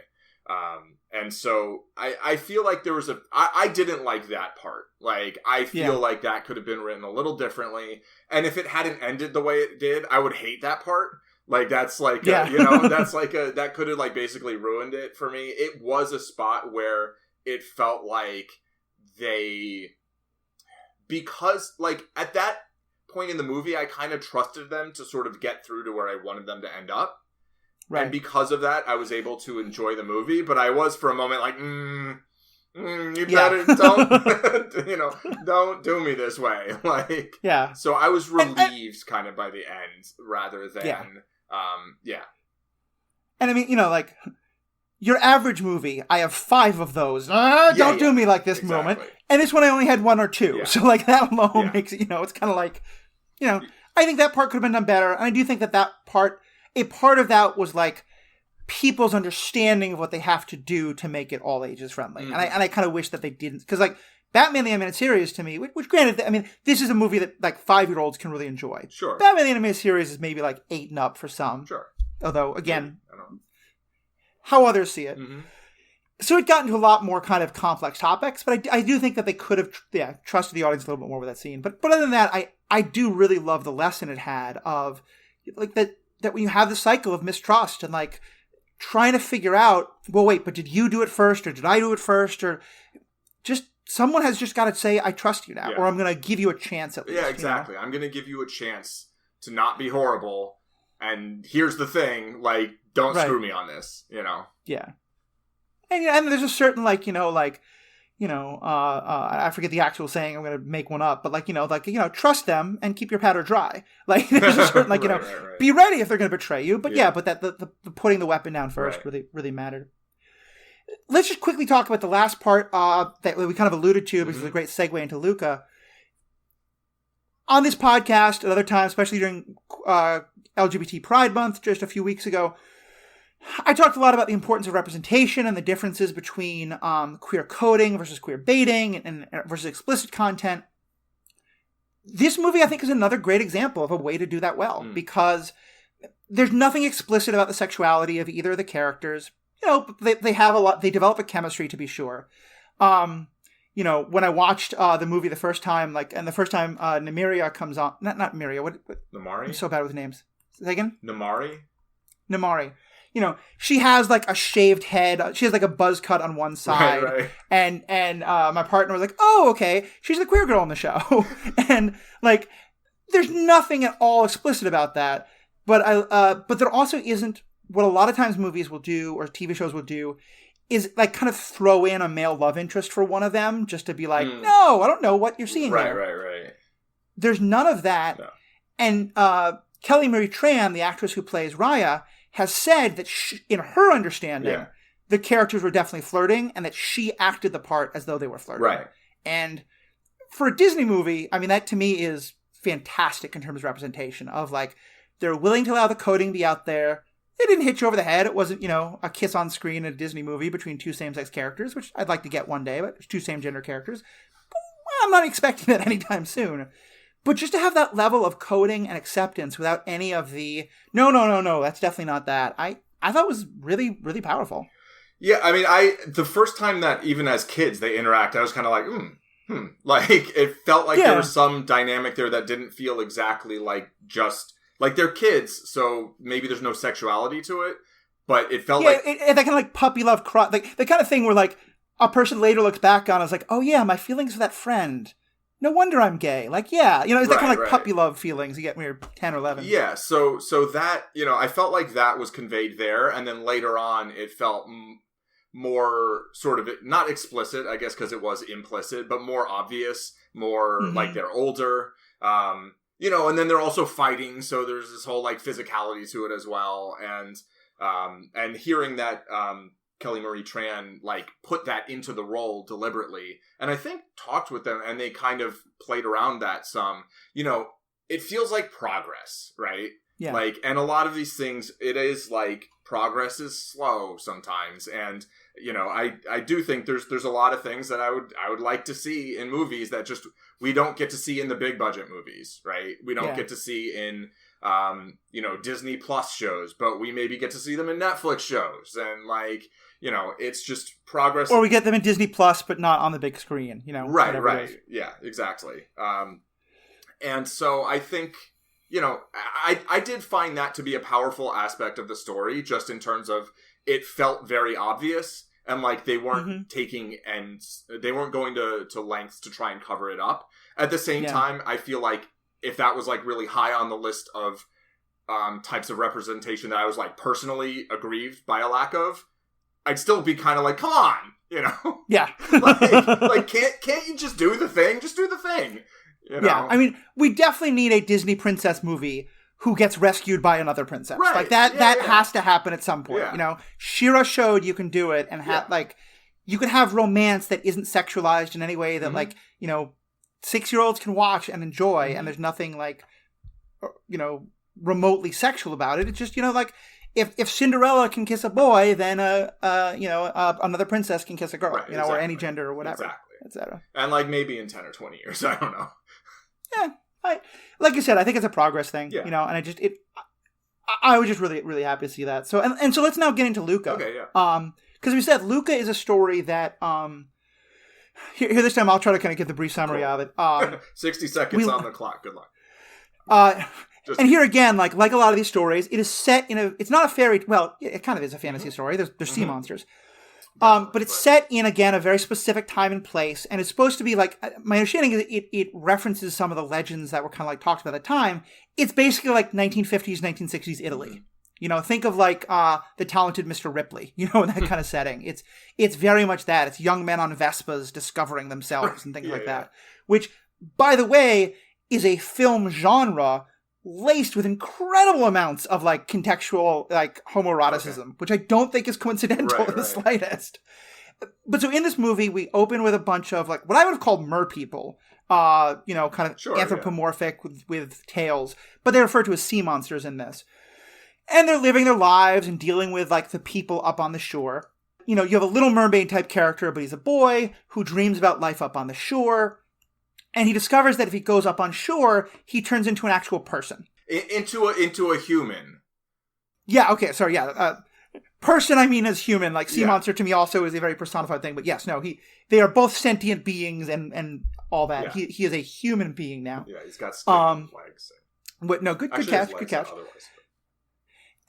And so I feel like there was I didn't like that part. Like, I feel like that could have been written a little differently. And if it hadn't ended the way it did, I would hate that part. Like, that's like, you know, that's like that could have, like, basically ruined it for me. It was a spot where it felt like because, like, at that point in the movie, I kind of trusted them to sort of get through to where I wanted them to end up. Right. And because of that, I was able to enjoy the movie. But I was, for a moment, like, you better don't, you know, don't do me this way. Like, so I was relieved kind of by the end rather than, And I mean, you know, like, your average movie, I have 5 of those. Don't do me like this moment. And this one I only had 1 or 2. So, like, that alone makes it, you know, it's kind of like, you know, I think that part could have been done better. And I do think that part, a part of that was, like, people's understanding of what they have to do to make it all ages friendly. And I kind of wish that they didn't. Because, like, Batman the Animated Series, to me, which granted, I mean, this is a movie that, like, 5-year-olds can really enjoy. Sure. Batman the Animated Series is maybe, like, 8 and up for some. Sure. Although, again, how others see it. So it got into a lot more kind of complex topics, but I do think that they could have trusted the audience a little bit more with that scene. But other than that, I do really love the lesson it had of, like, that when you have the cycle of mistrust and, like, trying to figure out, well, wait, but did you do it first, or did I do it first, or just someone has just got to say, I trust you now, or I'm going to give you a chance at least. Yeah, exactly. You know? I'm going to give you a chance to not be horrible, and here's the thing, like, don't screw me on this, you know? Yeah. And there's a certain, like, I forget the actual saying, I'm going to make one up, but, like, trust them and keep your powder dry. Like, there's a certain, like, be ready if they're going to betray you. But but that the putting the weapon down first really, really mattered. Let's just quickly talk about the last part that we kind of alluded to, because it's a great segue into Luca. On this podcast, at other times, especially during LGBT Pride Month just a few weeks ago, I talked a lot about the importance of representation and the differences between queer coding versus queer baiting and versus explicit content. This movie, I think, is another great example of a way to do that well, because there's nothing explicit about the sexuality of either of the characters. You know, they have a lot. They develop a chemistry, to be sure. When I watched the movie the first time, Namiria comes on, not Miria, what? Namari? I'm so bad with names. Say again? Namari. You know, she has, like, a shaved head. She has, like, a buzz cut on one side. Right. And my partner was like, oh, okay, she's the queer girl on the show. And, like, there's nothing at all explicit about that. But there also isn't, what a lot of times movies will do, or TV shows will do, is, like, kind of throw in a male love interest for one of them, just to be like, no, I don't know what you're seeing there. Right. There's none of that. No. And Kelly Marie Tran, the actress who plays Raya, has said that in her understanding, the characters were definitely flirting, and that she acted the part as though they were flirting. Right. And for a Disney movie, I mean, that to me is fantastic in terms of representation of, like, they're willing to allow the coding to be out there. They didn't hit you over the head. It wasn't, a kiss on screen in a Disney movie between 2 same-sex characters, which I'd like to get one day, but 2 same-gender characters. But I'm not expecting that anytime soon. But just to have that level of coding and acceptance without any of the, no, that's definitely not that, I thought was really, really powerful. Yeah, I mean, the first time that even as kids they interact, I was kind of like, Like, it felt like there was some dynamic there that didn't feel exactly like just, like, they're kids, so maybe there's no sexuality to it, but it felt like... that kind of, like, puppy love, like, the kind of thing where, like, a person later looks back on it and is like, oh, yeah, my feelings for that friend. No wonder I'm gay. Like, yeah. You know, it's that kind of, like, puppy love feelings you get when you're 10 or 11. Yeah, so that, you know, I felt like that was conveyed there, and then later on it felt... more sort of, not explicit, I guess, because it was implicit, but more obvious, more like they're older, you know, and then they're also fighting, so there's this whole, like, physicality to it as well, and hearing that Kelly Marie Tran, like, put that into the role deliberately, and I think talked with them, and they kind of played around that some, you know, it feels like progress, right? Yeah. Like, and a lot of these things, it is like, progress is slow sometimes, and you know, I do think there's a lot of things that I would like to see in movies that just we don't get to see in the big budget movies, right? We don't get to see in you know, Disney Plus shows, but we maybe get to see them in Netflix shows, and like, you know, it's just progress. Or we get them in Disney Plus, but not on the big screen, you know. Right, yeah, exactly. And so I think, you know, I did find that to be a powerful aspect of the story, just in terms of it felt very obvious, and like they weren't taking, and they weren't going to lengths to try and cover it up. At the same time, I feel like if that was like really high on the list of types of representation that I was like personally aggrieved by a lack of, I'd still be kind of like, come on, you know? Yeah. like can't you just do the thing? Just do the thing. You know? Yeah, I mean, we definitely need a Disney princess movie who gets rescued by another princess. Right. Like, that has to happen at some point, you know? Shira showed you can do it, and like, you can have romance that isn't sexualized in any way that, like, you know, 6-year-olds can watch and enjoy, and there's nothing, like, you know, remotely sexual about it. It's just, you know, like, if Cinderella can kiss a boy, then, you know, another princess can kiss a girl, you know, or any gender or whatever, etc. And, like, maybe in 10 or 20 years, I don't know. Yeah, like you said, I think it's a progress thing, you know, and I was just really, really happy to see that. So, and so let's now get into Luca. Okay, yeah. Because we said Luca is a story that, here this time I'll try to kind of give the brief summary of it. 60 seconds on the clock. Good luck. And here again, like a lot of these stories, it is set in it's not a fairy, well, it kind of is a fantasy story. There's sea monsters. But it's set in, again, a very specific time and place, and it's supposed to be like, my understanding is it references some of the legends that were kind of like talked about at the time. It's basically like 1950s, 1960s Italy. You know, think of like The Talented Mr. Ripley, you know, that kind of setting. It's very much that. It's young men on Vespas discovering themselves and things like that. Which, by the way, is a film genre laced with incredible amounts of like contextual like homoeroticism, which I don't think is coincidental in the slightest. But so in this movie, we open with a bunch of like what I would have called mer people, you know, kind of anthropomorphic with tails, but they're referred to as sea monsters in this. And they're living their lives and dealing with like the people up on the shore. You know, you have a Little Mermaid type character, but he's a boy who dreams about life up on the shore. And he discovers that if he goes up on shore, he turns into an actual person. Into a human. Yeah, okay, sorry, yeah. Person, I mean, as human. Like, sea monster to me also is a very personified thing. But yes, no, they are both sentient beings and all that. Yeah. He is a human being now. Yeah, he's got skin and legs. But no, good catch.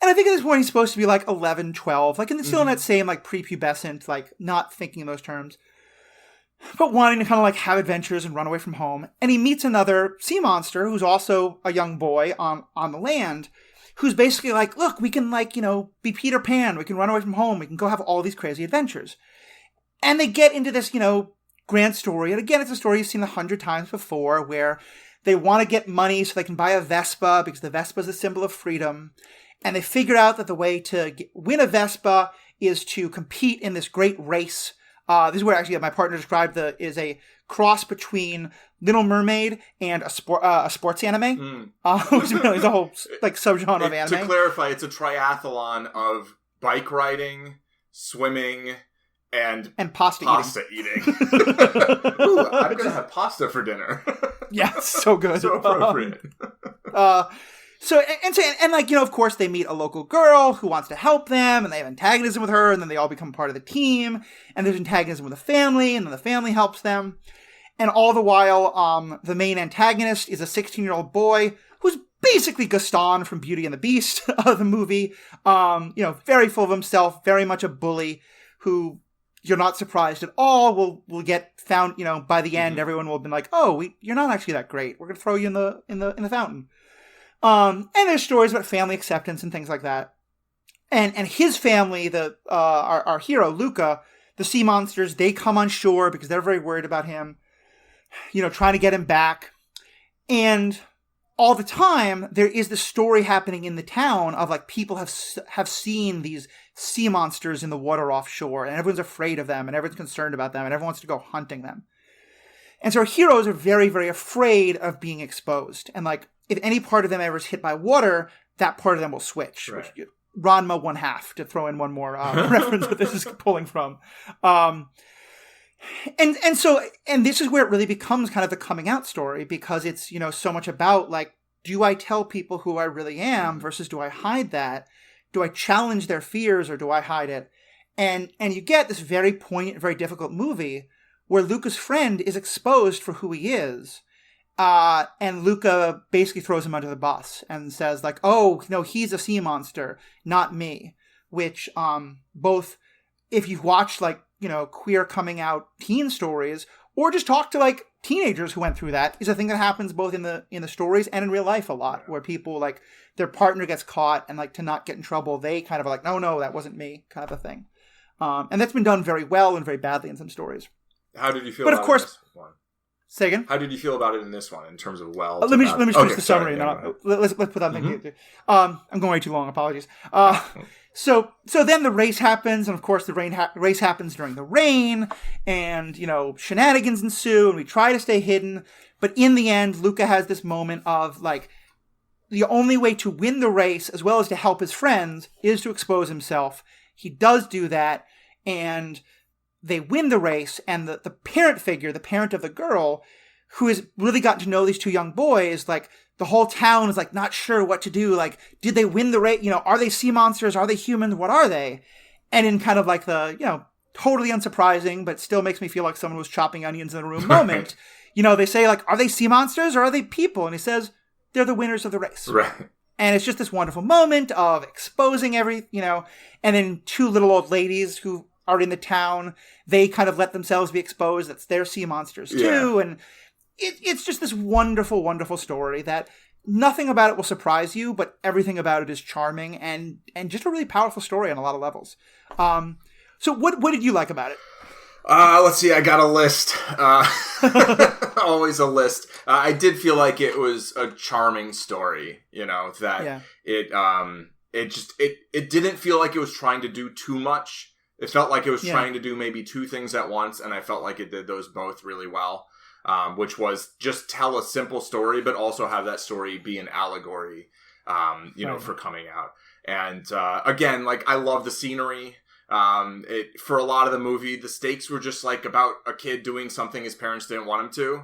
And I think at this point he's supposed to be like 11, 12. Like, still in that same, like, prepubescent, like, not thinking in those terms. But wanting to kind of like have adventures and run away from home. And he meets another sea monster who's also a young boy on the land, who's basically like, look, we can like, you know, be Peter Pan. We can run away from home. We can go have all these crazy adventures. And they get into this, you know, grand story. And again, it's a story you've seen 100 times before where they want to get money so they can buy a Vespa because the Vespa is a symbol of freedom. And they figure out that the way to win a Vespa is to compete in this great race. This is where actually my partner described is a cross between Little Mermaid and a sports anime. Which is a whole like subgenre of anime. To clarify, it's a triathlon of bike riding, swimming, and pasta eating. Ooh, I'm gonna have pasta for dinner. Yeah, it's so good. So appropriate. So like, you know, of course they meet a local girl who wants to help them and they have antagonism with her and then they all become part of the team and there's antagonism with the family and then the family helps them. And all the while, the main antagonist is a 16-year-old boy who's basically Gaston from Beauty and the Beast of the movie. Very full of himself, very much a bully who you're not surprised at all will get found, by the end, everyone will have been like, oh, you're not actually that great. We're going to throw you in the fountain. And there's stories about family acceptance and things like that. And his family, our hero, Luca, the sea monsters, they come on shore because they're very worried about him, trying to get him back. And all the time, there is this story happening in the town of like people have seen these sea monsters in the water offshore, and everyone's afraid of them, and everyone's concerned about them, and everyone wants to go hunting them. And so our heroes are very, very afraid of being exposed. And like, if any part of them ever is hit by water, that part of them will switch. Right. Which, Ranma 1/2, to throw in one more reference that this is pulling from. And this is where it really becomes kind of the coming out story, because it's, so much about like, do I tell people who I really am versus do I hide that? Do I challenge their fears or do I hide it? And you get this very poignant, very difficult movie where Luca's friend is exposed for who he is. And Luca basically throws him under the bus and says like, oh, no, he's a sea monster, not me. Which, both if you've watched like, queer coming out teen stories, or just talk to like teenagers who went through that, is a thing that happens both in the stories and in real life a lot, where people like their partner gets caught and like to not get in trouble, they kind of are like, no, that wasn't me, kind of a thing. And that's been done very well and very badly in some stories. How did you feel? But about of course, this one? Say again? How did you feel about it in this one in terms of let me finish the summary. Sorry, Let's put that thing. I'm going way too long. Apologies. So then the race happens, and of course the race happens during the rain, and shenanigans ensue, and we try to stay hidden. But in the end, Luca has this moment of like, the only way to win the race, as well as to help his friends, is to expose himself. He does do that, and they win the race, and the parent figure, the parent of the girl, who has really gotten to know these two young boys, like, the whole town is, like, not sure what to do. Like, did they win the race? Are they sea monsters? Are they humans? What are they? And in kind of like the, totally unsurprising, but still makes me feel like someone was chopping onions in a room moment, they say, like, are they sea monsters or are they people? And he says, they're the winners of the race. Right. And it's just this wonderful moment of exposing and then two little old ladies who are in the town, they kind of let themselves be exposed. That's their sea monsters too. Yeah. And it's just this wonderful, wonderful story that nothing about it will surprise you, but everything about it is charming and just a really powerful story on a lot of levels. So what did you like about it? Let's see. I got a list. Always a list. I did feel like it was a charming story. That it didn't feel like it was trying to do too much. It felt like it was trying to do maybe two things at once, and I felt like it did those both really well. Which was just tell a simple story, but also have that story be an allegory, for coming out. And again, like, I love the scenery. For a lot of the movie, the stakes were just like about a kid doing something his parents didn't want him to,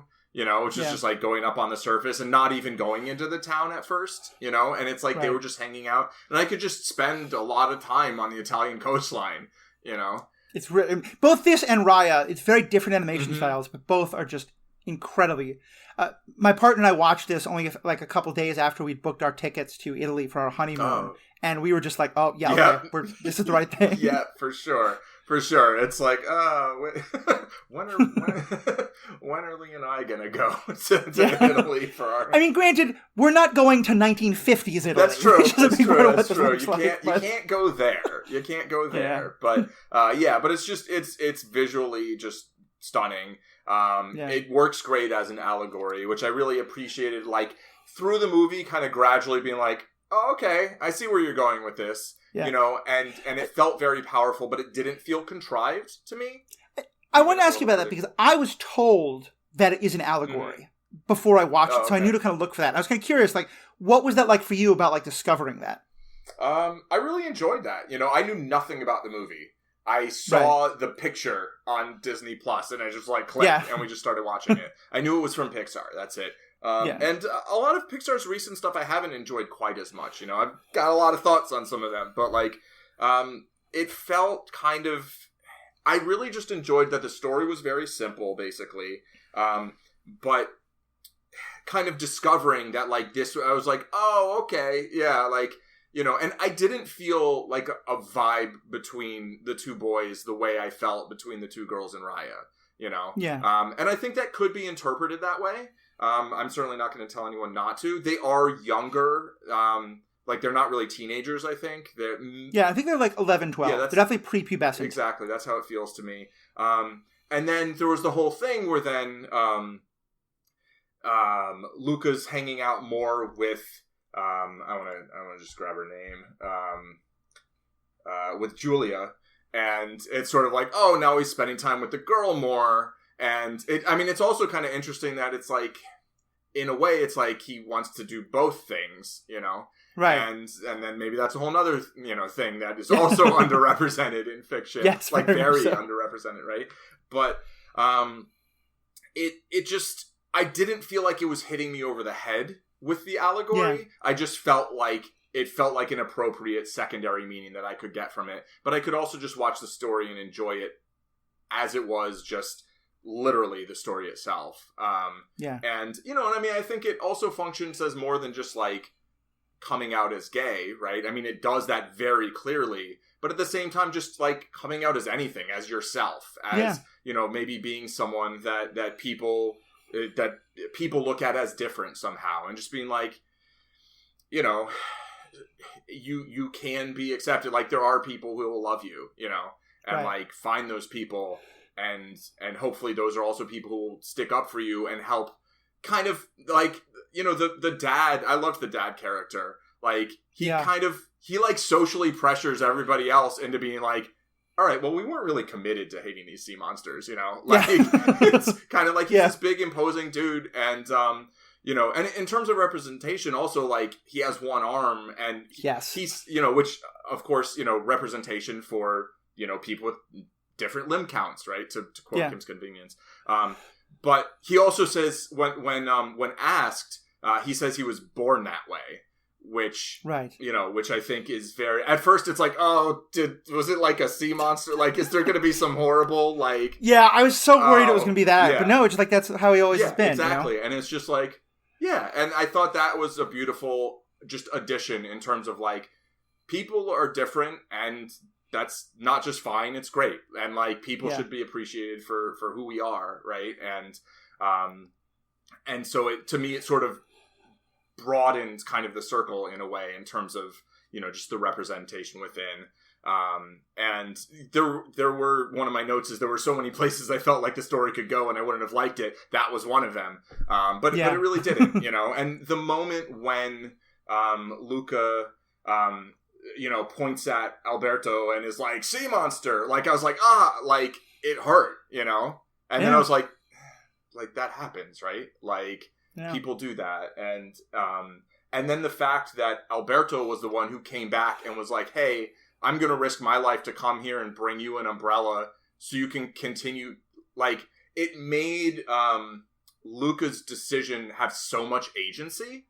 which is just like going up on the surface and not even going into the town at first, and it's like they were just hanging out, and I could just spend a lot of time on the Italian coastline, It's both this and Raya. It's very different animation styles, but both are just incredibly. My partner and I watched this only like a couple days after we'd booked our tickets to Italy for our honeymoon, and we were just like, "Oh yeah, okay, this is the right thing." Yeah, for sure. It's like, when are Lee and I gonna go to Italy for our? I mean, granted, we're not going to 1950s Italy. That's true. That's true. You can't go there. You can't go there. But but it's visually just stunning. It works great as an allegory, which I really appreciated, like, through the movie, kind of gradually being like, oh, okay, I see where you're going with this, and it felt very powerful, but it didn't feel contrived to me. I want to ask you about that, because I was told that it is an allegory before I watched it, so I knew to kind of look for that. And I was kind of curious, like, what was that like for you about, like, discovering that? I really enjoyed that. I knew nothing about the movie. I saw the picture on Disney Plus, and I just like clicked, and we just started watching it. I knew it was from Pixar. That's it. And a lot of Pixar's recent stuff I haven't enjoyed quite as much. I've got a lot of thoughts on some of them, but like, it felt kind of. I really just enjoyed that the story was very simple, basically. But kind of discovering that, like, this, I was like, oh, okay, yeah, like, you know, and I didn't feel like a vibe between the two boys the way I felt between the two girls in Raya, you know? Yeah. And I think that could be interpreted that way. I'm certainly not going to tell anyone not to. They are younger. Like, they're not really teenagers, I think. Yeah, I think they're like 11, 12. Yeah, they're definitely prepubescent. Exactly. That's how it feels to me. And then there was the whole thing where then Luca's hanging out more with... I want to just grab her name. With Julia. And it's sort of like, oh, now he's spending time with the girl more. And it's also kind of interesting that it's like, in a way, it's like he wants to do both things, you know? Right. And then maybe that's a whole nother, you know, thing that is also underrepresented in fiction. Yes, like very underrepresented, right? But it just, I didn't feel like it was hitting me over the head with the allegory. Yeah. I just felt like it felt like an appropriate secondary meaning that I could get from it. But I could also just watch the story and enjoy it as it was, just literally the story itself. And, you know, and I mean, I think it also functions as more than just like coming out as gay, right? I mean, it does that very clearly, but at the same time, just like coming out as anything, as yourself, as, you know, maybe being someone that people look at as different somehow, and just being like, you know, you can be accepted. Like, there are people who will love you, you know, and like find those people, and hopefully those are also people who will stick up for you and help. Kind of like, you know, the dad, I loved the dad character. Like, he like socially pressures everybody else into being like, all right, well, we weren't really committed to hating these sea monsters, you know? Like, it's kind of like he's this big, imposing dude. And, you know, and in terms of representation, also, like, he has one arm, and he's, you know, which, of course, you know, representation for, you know, people with different limb counts, right? To quote Kim's Convenience. But he also says, when asked, he says he was born that way. Which, you know, which I think is very... At first, it's like, oh, was it like a sea monster? Like, is there going to be some horrible, like... Yeah, I was so worried it was going to be that. Yeah. But no, it's just like, that's how he always has been. Exactly. You know? And it's just like, yeah. And I thought that was a beautiful just addition in terms of, like, people are different, and that's not just fine, it's great. And, like, people should be appreciated for who we are, right? And so, to me, it sort of broadened kind of the circle in a way, in terms of, you know, just the representation within. And there were, one of my notes is there were so many places I felt like the story could go and I wouldn't have liked it. That was one of them. But it really didn't, you know. And the moment when Luca you know, points at Alberto and is like, sea monster, like, I was like, like, it hurt, you know. And then I was like that happens, right? Like, people do that. And then the fact that Alberto was the one who came back and was like, hey, I'm going to risk my life to come here and bring you an umbrella so you can continue. Like, it made Luca's decision have so much agency.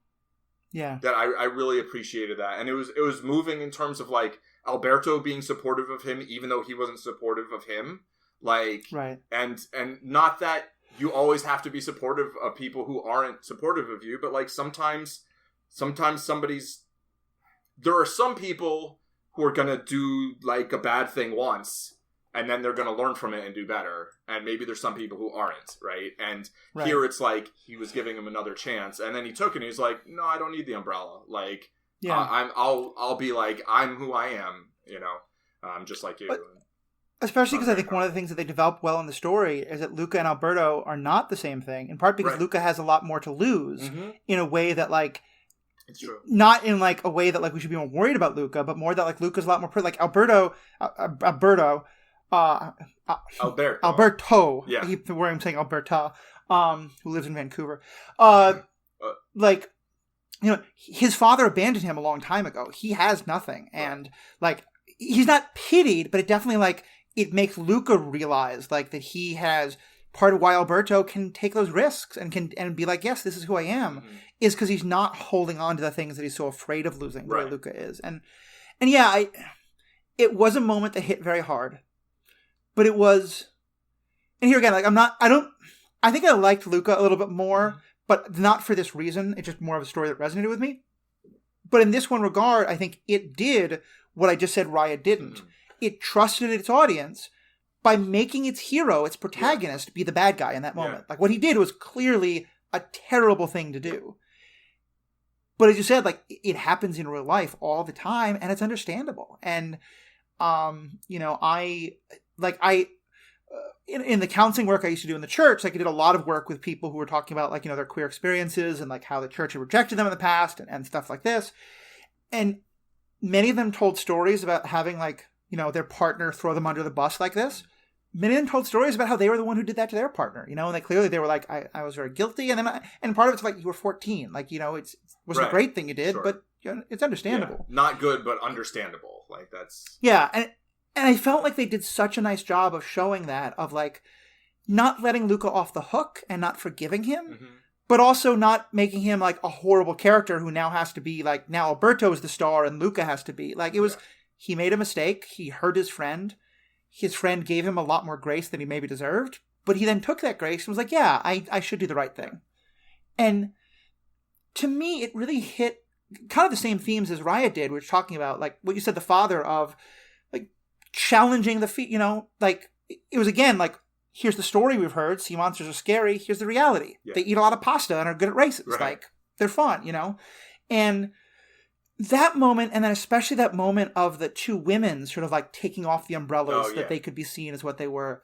Yeah. That I really appreciated that. And it was moving in terms of, like, Alberto being supportive of him, even though he wasn't supportive of him. Like, and not that you always have to be supportive of people who aren't supportive of you, but, like, sometimes there are some people who are gonna do, like, a bad thing once, and then they're gonna learn from it and do better. And maybe there's some people who aren't, right? And here it's like he was giving him another chance, and then he took it and he's like, no, I don't need the umbrella. Like, I'll be like, I'm who I am, you know, just like you. But, especially because I think one of the things that they developed well in the story is that Luca and Alberto are not the same thing, in part because Luca has a lot more to lose in a way that, like, it's true. Not in, like, a way that, like, we should be more worried about Luca, but more that, like, Luca's a lot more... Like, Alberto... Alberto. Yeah. Where I'm saying Alberta, who lives in Vancouver. Like, you know, his father abandoned him a long time ago. He has nothing. And, like, he's not pitied, but it definitely, like, it makes Luca realize, like, that he has... Part of why Alberto can take those risks and be like, yes, this is who I am, is because he's not holding on to the things that he's so afraid of losing, the way Luca is. And yeah, it was a moment that hit very hard, but it was, and here again, like, I think I liked Luca a little bit more, but not for this reason. It's just more of a story that resonated with me. But in this one regard, I think it did what I just said Raya didn't. It trusted its audience by making its hero, its protagonist, be the bad guy in that moment. Like, what he did was clearly a terrible thing to do. But as you said, like, it happens in real life all the time, and it's understandable. And, in the counseling work I used to do in the church, like, I did a lot of work with people who were talking about, like, their queer experiences and, like, how the church had rejected them in the past and stuff like this. And many of them told stories about having, like, their partner throw them under the bus like this. Many of them told stories about how they were the one who did that to their partner, and they were like, I was very guilty. And then, and part of it's like, you were 14. Like, it wasn't a great thing you did, but it's understandable. Yeah. Not good, but understandable. Like, that's... Yeah. And I felt like they did such a nice job of showing that, of like, not letting Luca off the hook and not forgiving him, but also not making him like a horrible character who now has to be like, now Alberto is the star and Luca has to be. Like, it was, he made a mistake. He hurt his friend. His friend gave him a lot more grace than he maybe deserved, but he then took that grace and was like, yeah, I should do the right thing. And to me, it really hit kind of the same themes as Raya did, which talking about, like, what you said, the father of, like, challenging the like, it was again, like, here's the story we've heard, sea monsters are scary, here's the reality. Yeah. They eat a lot of pasta and are good at races. Right. Like, they're fun, And that moment, and then especially that moment of the two women sort of like taking off the umbrellas that they could be seen as what they were.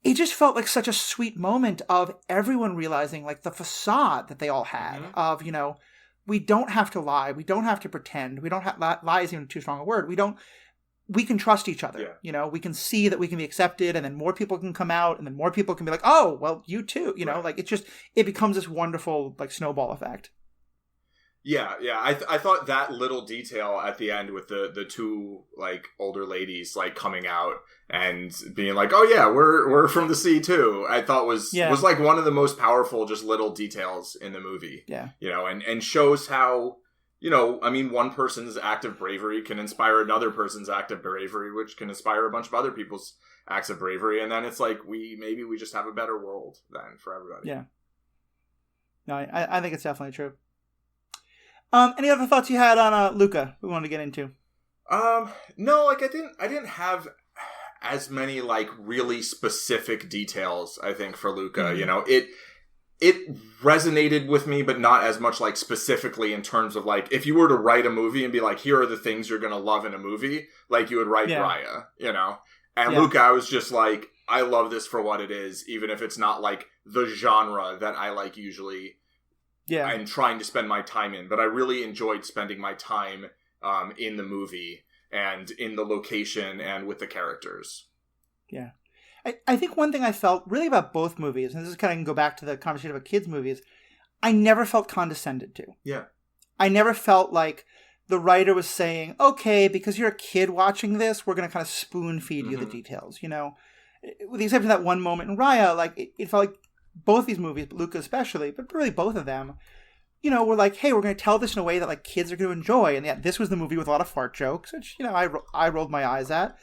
It just felt like such a sweet moment of everyone realizing, like, the facade that they all had of, we don't have to lie. We don't have to pretend. We don't have, lie is even too strong a word. We can trust each other. Yeah. We can see that we can be accepted, and then more people can come out, and then more people can be like, oh, well, you too, like, it becomes this wonderful, like, snowball effect. Yeah. I thought that little detail at the end with the two, like, older ladies, like, coming out and being like, oh yeah, we're from the sea too, I thought was like one of the most powerful just little details in the movie. Yeah. And shows how, one person's act of bravery can inspire another person's act of bravery, which can inspire a bunch of other people's acts of bravery. And then it's like, we just have a better world then for everybody. Yeah. No, I think it's definitely true. Any other thoughts you had on Luca we wanted to get into? No, like, I didn't have as many, like, really specific details, I think, for Luca. It resonated with me, but not as much, like, specifically in terms of, like, if you were to write a movie and be like, here are the things you're gonna love in a movie, like, you would write Raya, And Luca, I was just like, I love this for what it is, even if it's not, like, the genre that I like usually. Yeah, I'm trying to spend my time in, but I really enjoyed spending my time in the movie and in the location and with the characters. Yeah. I think one thing I felt really about both movies, and this is kind of going to go back to the conversation about kids' movies, I never felt condescended to. Yeah. I never felt like the writer was saying, okay, because you're a kid watching this, we're going to kind of spoon feed you the details, With the exception of that one moment in Raya, like, it felt like both these movies, Luca especially, but really both of them, were like, hey, we're going to tell this in a way that, like, kids are going to enjoy. And yet this was the movie with a lot of fart jokes, which, I rolled my eyes at.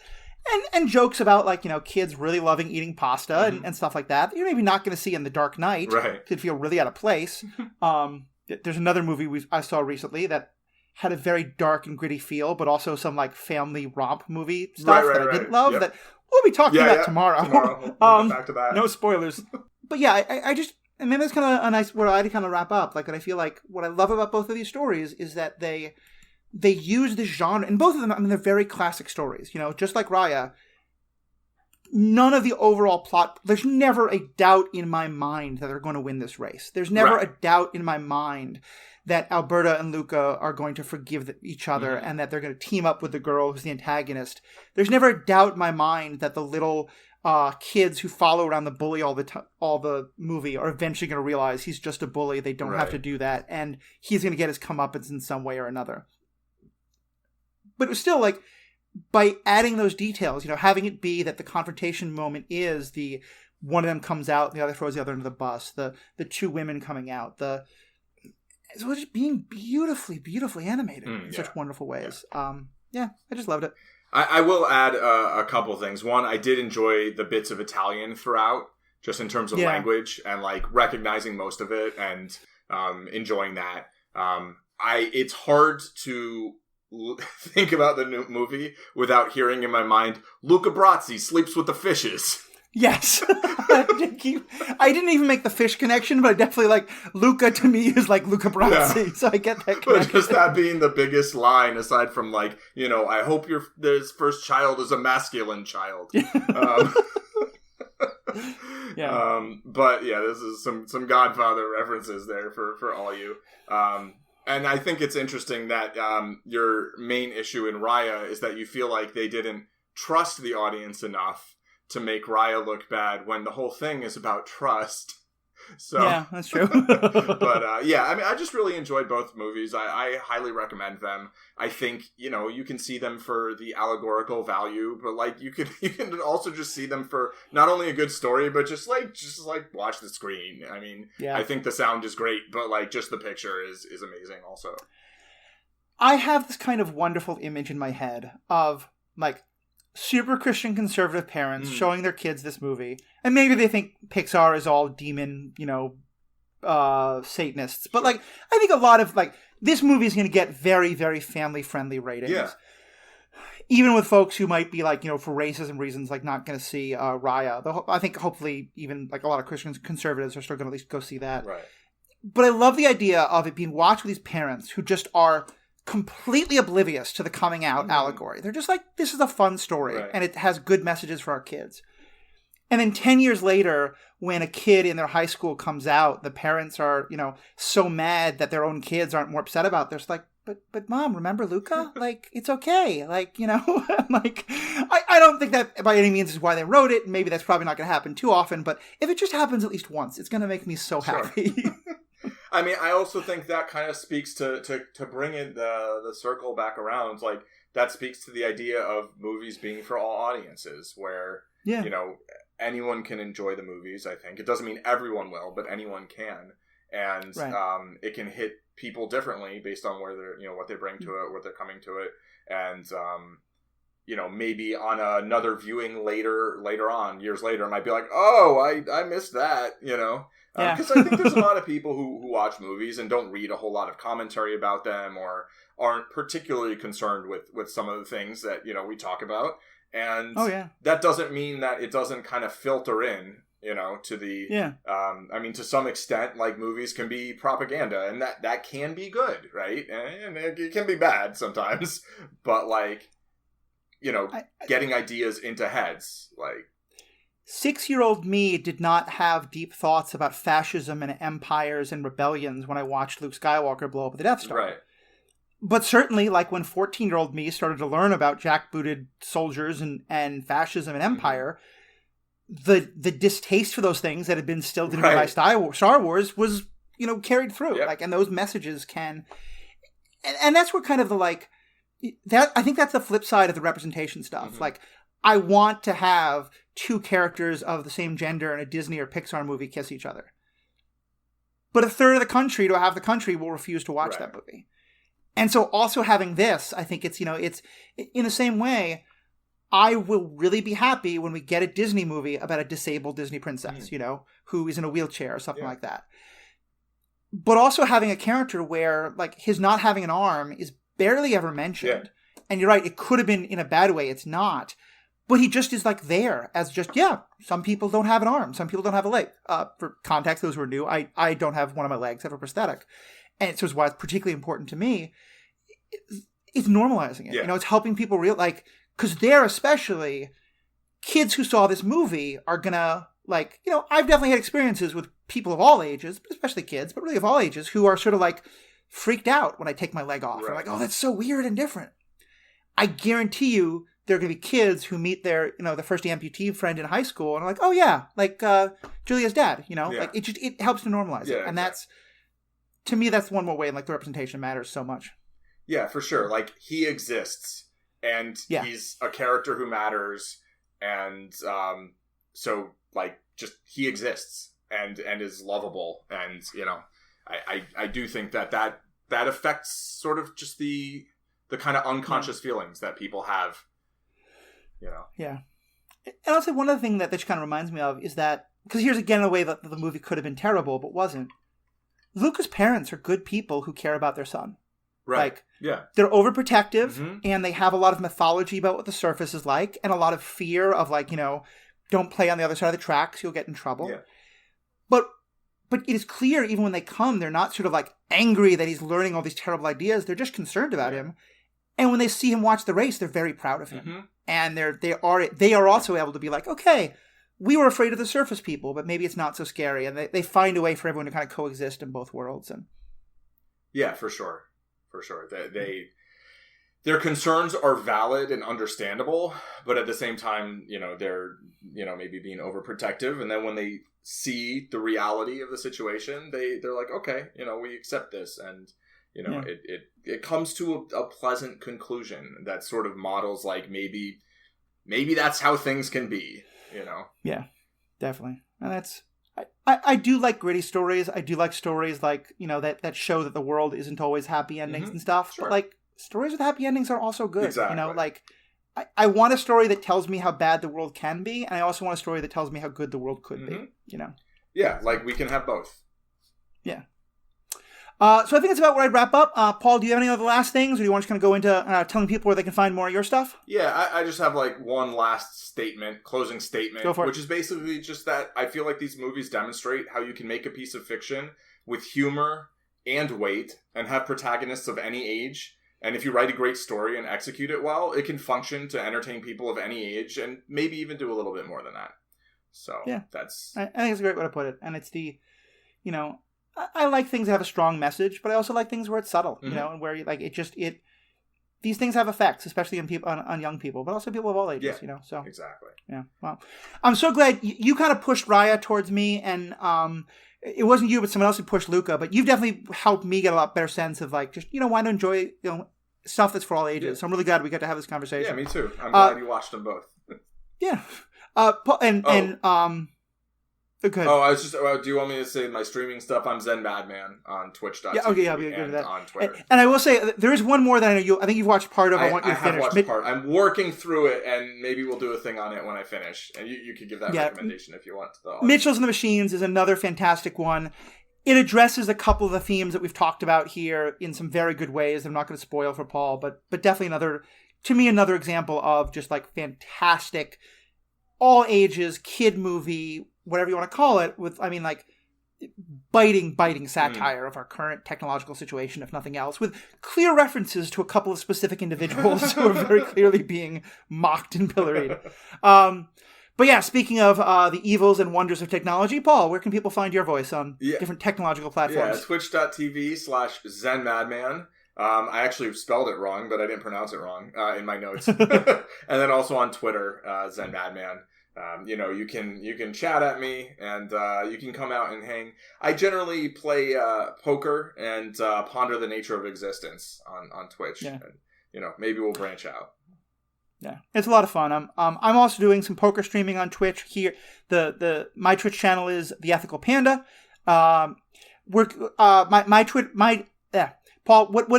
And jokes about, like, kids really loving eating pasta and stuff like that. You're maybe not going to see in The Dark Knight. Right. It could feel really out of place. There's another movie I saw recently that had a very dark and gritty feel, but also some, like, family romp movie stuff that I didn't love. Yep. That we'll be talking about tomorrow. We'll get back to that. No spoilers. But yeah, I just, and maybe that's kind of a nice way to kind of wrap up. Like, I feel like what I love about both of these stories is that they use the genre, and both of them, I mean, they're very classic stories. Just like Raya, none of the overall plot, there's never a doubt in my mind that they're going to win this race. There's never a doubt in my mind that Alberta and Luca are going to forgive each other and that they're going to team up with the girl who's the antagonist. There's never a doubt in my mind that the little kids who follow around the bully all the movie are eventually going to realize he's just a bully. They don't have to do that. And he's going to get his comeuppance in some way or another. But it was still like, by adding those details, having it be that the confrontation moment is the one of them comes out and the other throws the other into the bus, the two women coming out, it was just being beautifully, beautifully animated in such wonderful ways. Yeah, I just loved it. I will add a couple things. One, I did enjoy the bits of Italian throughout, just in terms of language and like recognizing most of it and enjoying that. It's hard to think about the new movie without hearing in my mind, Luca Brasi sleeps with the fishes. Yes. I didn't even make the fish connection, but I definitely like Luca to me is like Luca Brasi, so I get that connection. But just that being the biggest line, aside from like, I hope this first child is a masculine child. But yeah, this is some Godfather references there for all you. And I think it's interesting that your main issue in Raya is that you feel like they didn't trust the audience enough to make Raya look bad when the whole thing is about trust. So yeah, that's true. But I just really enjoyed both movies. I highly recommend them. I think you can see them for the allegorical value, but like you can also just see them for not only a good story, but just watch the screen. I mean, I think the sound is great, but like just the picture is amazing also. I have this kind of wonderful image in my head of like super Christian conservative parents showing their kids this movie. And maybe they think Pixar is all demon, Satanists. But like, I think a lot of like, this movie is going to get very, very family friendly ratings. Yeah. Even with folks who might be like, for racism reasons, like not going to see Raya. I think hopefully even like a lot of Christian conservatives are still going to at least go see that. Right. But I love the idea of it being watched with these parents who just are completely oblivious to the coming out allegory. They're just like, this is a fun story, and it has good messages for our kids. And then 10 years later, when a kid in their high school comes out, the parents are, so mad that their own kids aren't more upset about this. Like, but mom, remember Luca? Like, it's okay. Like, like, I don't think that by any means is why they wrote it. Maybe that's probably not going to happen too often, but if it just happens at least once, it's going to make me so happy. I mean, I also think that kind of speaks to bring in the circle back around. Like, that speaks to the idea of movies being for all audiences, where, anyone can enjoy the movies, I think. It doesn't mean everyone will, but anyone can. And it can hit people differently based on where they're, what they bring to it, what they're coming to it. And, maybe on another viewing later on, years later, I might be like, oh, I missed that, Because I think there's a lot of people who watch movies and don't read a whole lot of commentary about them or aren't particularly concerned with some of the things that, we talk about. And that doesn't mean that it doesn't kind of filter in, to the... to some extent, like, movies can be propaganda, and that can be good, right? And it can be bad sometimes. But, like, getting ideas into heads, like... 6-year-old me did not have deep thoughts about fascism and empires and rebellions when I watched Luke Skywalker blow up the Death Star. Right. But certainly, like when 14-year-old me started to learn about jackbooted soldiers and fascism and empire, the distaste for those things that had been instilled in me by Star Wars was, carried through. Yep. Like, and those messages can... And that's where kind of the, like... that I think that's the flip side of the representation stuff. Mm-hmm. Like, I want to have two characters of the same gender in a Disney or Pixar movie kiss each other. But a third of the country to half the country will refuse to watch that movie. And so also having this, I think it's, it's in the same way, I will really be happy when we get a Disney movie about a disabled Disney princess, who is in a wheelchair or something like that. But also having a character where, like, his not having an arm is barely ever mentioned. Yeah. And you're right, it could have been in a bad way. It's not. But he just is like there as just, some people don't have an arm. Some people don't have a leg. For context, those who are new, I don't have one of my legs. I have a prosthetic. And so it's why it's particularly important to me. It's normalizing it. Yeah. It's helping people because they're especially kids who saw this movie are going to like, I've definitely had experiences with people of all ages, especially kids, but really of all ages who are sort of like freaked out when I take my leg off. Right. They're like, oh, that's so weird and different. I guarantee you, there are going to be kids who meet their, the first amputee friend in high school and are like, oh yeah, like Julia's dad, like it helps to normalize it. And that's, to me, that's one more way, like the representation matters so much. Yeah, for sure. Like, he exists and he's a character who matters. And so like, just he exists and is lovable. And, I do think that affects sort of just the kind of unconscious feelings that people have. Yeah. And also one other thing that this kind of reminds me of is that because here's again a way that the movie could have been terrible, but wasn't. Luca's parents are good people who care about their son. Right. Like, yeah. They're overprotective, and they have a lot of mythology about what the surface is like, and a lot of fear of, like, don't play on the other side of the tracks, you'll get in trouble. Yeah. But it is clear, even when they come, they're not sort of like angry that he's learning all these terrible ideas. They're just concerned about him. And when they see him watch the race, they're very proud of him. And they are also able to be like, okay, we were afraid of the surface people, but maybe it's not so scary. And they find a way for everyone to kind of coexist in both worlds. And yeah, for sure. For sure. Their concerns are valid and understandable, but at the same time, they're, maybe being overprotective. And then when they see the reality of the situation, they're like, okay, we accept this. And, it comes to a pleasant conclusion that sort of models like maybe that's how things can be, Yeah, definitely. And I do like gritty stories. I do like stories like, that show that the world isn't always happy endings and stuff. Sure. But like stories with happy endings are also good. Exactly. Like I want a story that tells me how bad the world can be, and I also want a story that tells me how good the world could be. Yeah, like we can have both. Yeah. So I think that's about where I'd wrap up. Paul, do you have any other last things, or do you want to just kind of go into telling people where they can find more of your stuff? Yeah, I just have like one last closing statement, Go for it. Which is basically just that I feel like these movies demonstrate how you can make a piece of fiction with humor and weight and have protagonists of any age. And if you write a great story and execute it well, it can function to entertain people of any age and maybe even do a little bit more than that. So yeah, that's... I think it's a great way to put it. And it's I like things that have a strong message, but I also like things where it's subtle, and where these things have effects, especially on young people, but also people of all ages, so. Exactly. Yeah. Well, I'm so glad you kind of pushed Raya towards me, and it wasn't you, but someone else who pushed Luca, but you've definitely helped me get a lot better sense of like, just, why to enjoy, stuff that's for all ages. Yeah. So I'm really glad we got to have this conversation. Yeah, me too. I'm glad you watched them both. Yeah. Okay. Oh, I was just. Do you want me to say my streaming stuff? I'm Zen Madman on Twitch.tv. Yeah, okay, I'll be good with that. On Twitter. And I will say, there is one more that I know I think you've watched part of. I want you to finish. Watched part. I'm working through it, and maybe we'll do a thing on it when I finish. And you could give that recommendation if you want. Mitchells and the Machines is another fantastic one. It addresses a couple of the themes that we've talked about here in some very good ways. I'm not going to spoil for Paul, but definitely another example of just like fantastic, all ages kid movie, whatever you want to call it, with, biting satire of our current technological situation, if nothing else, with clear references to a couple of specific individuals who are very clearly being mocked and pilloried. But yeah, speaking of the evils and wonders of technology, Paul, where can people find your voice on different technological platforms? Yeah, twitch.tv/ZenMadman. I actually spelled it wrong, but I didn't pronounce it wrong in my notes. And then also on Twitter, Zen Madman. You can chat at me, and you can come out and hang. I generally play poker and ponder the nature of existence on Twitch. Yeah. And, maybe we'll branch out. Yeah, it's a lot of fun. I'm also doing some poker streaming on Twitch here. My Twitch channel is The Ethical Panda. Paul, what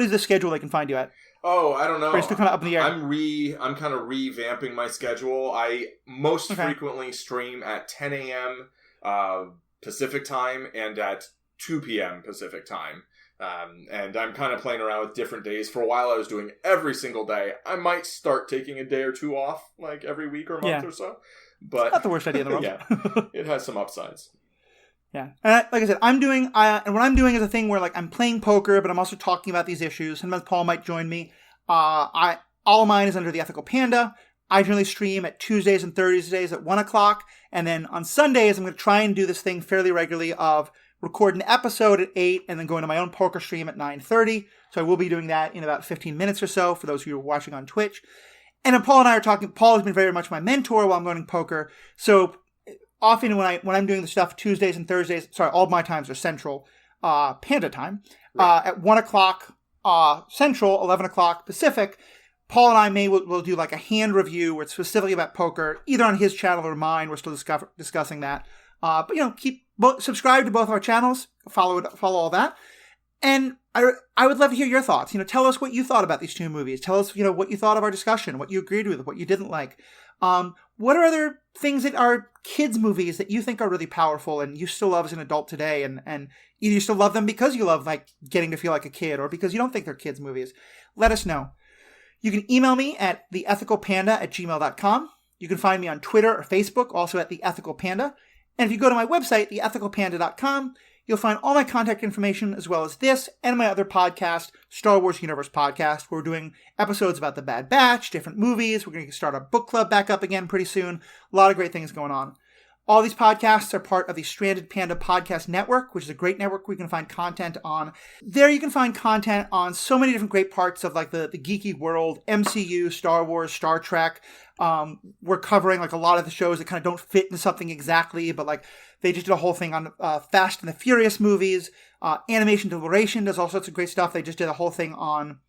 is the schedule they can find you at? Oh, I don't know. Or still kind of up in the air? I'm kind of revamping my schedule. I most frequently stream at 10 a.m. Pacific time and at 2 p.m. Pacific time. And I'm kind of playing around with different days. For a while, I was doing every single day. I might start taking a day or two off, like every week or month or so. But not the worst idea in the world. Yeah, it has some upsides. Yeah, and like I said, and what I'm doing is a thing where like I'm playing poker, but I'm also talking about these issues. Sometimes Paul might join me. All of mine is under The Ethical Panda. I generally stream at Tuesdays and Thursdays at 1:00, and then on Sundays I'm going to try and do this thing fairly regularly of record an episode at 8 and then go into my own poker stream at 9:30. So I will be doing that in about 15 minutes or so for those who are watching on Twitch. And then Paul and I are talking. Paul has been very much my mentor while I'm learning poker. So often when I'm doing the stuff Tuesdays and Thursdays, all of my times are Central Panda time, at 1:00 Central, 11:00 Pacific. Paul and I will do like a hand review where it's specifically about poker, either on his channel or mine. We're still discussing that. But subscribe to both our channels, follow all that. And I would love to hear your thoughts. Tell us what you thought about these two movies. Tell us, what you thought of our discussion, what you agreed with, what you didn't like. What are other things that are kids' movies that you think are really powerful and you still love as an adult today? And either you still love them because you love like getting to feel like a kid or because you don't think they're kids' movies. Let us know. You can email me at theethicalpanda@gmail.com. You can find me on Twitter or Facebook, also at The Ethical Panda. And if you go to my website, theethicalpanda.com, you'll find all my contact information as well as this and my other podcast, Star Wars Universe Podcast, where we're doing episodes about The Bad Batch, different movies. We're going to start our book club back up again pretty soon. A lot of great things going on. All these podcasts are part of the Stranded Panda Podcast Network, which is a great network where you can find content on. There you can find content on so many different great parts of like the geeky world, MCU, Star Wars, Star Trek. We're covering like a lot of the shows that kind of don't fit into something exactly, but like they just did a whole thing on Fast and the Furious movies. Animation Deliberation does all sorts of great stuff. They just did a whole thing on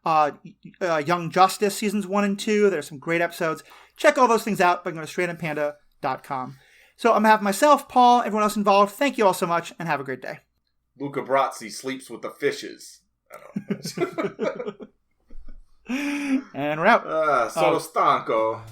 Young Justice seasons 1 and 2. There's some great episodes. Check all those things out by going to strandedpanda.com. So on behalf of myself, Paul, everyone else involved, thank you all so much and have a great day. Luca Brazzi sleeps with the fishes. I don't know. And we're out. Sono stanco.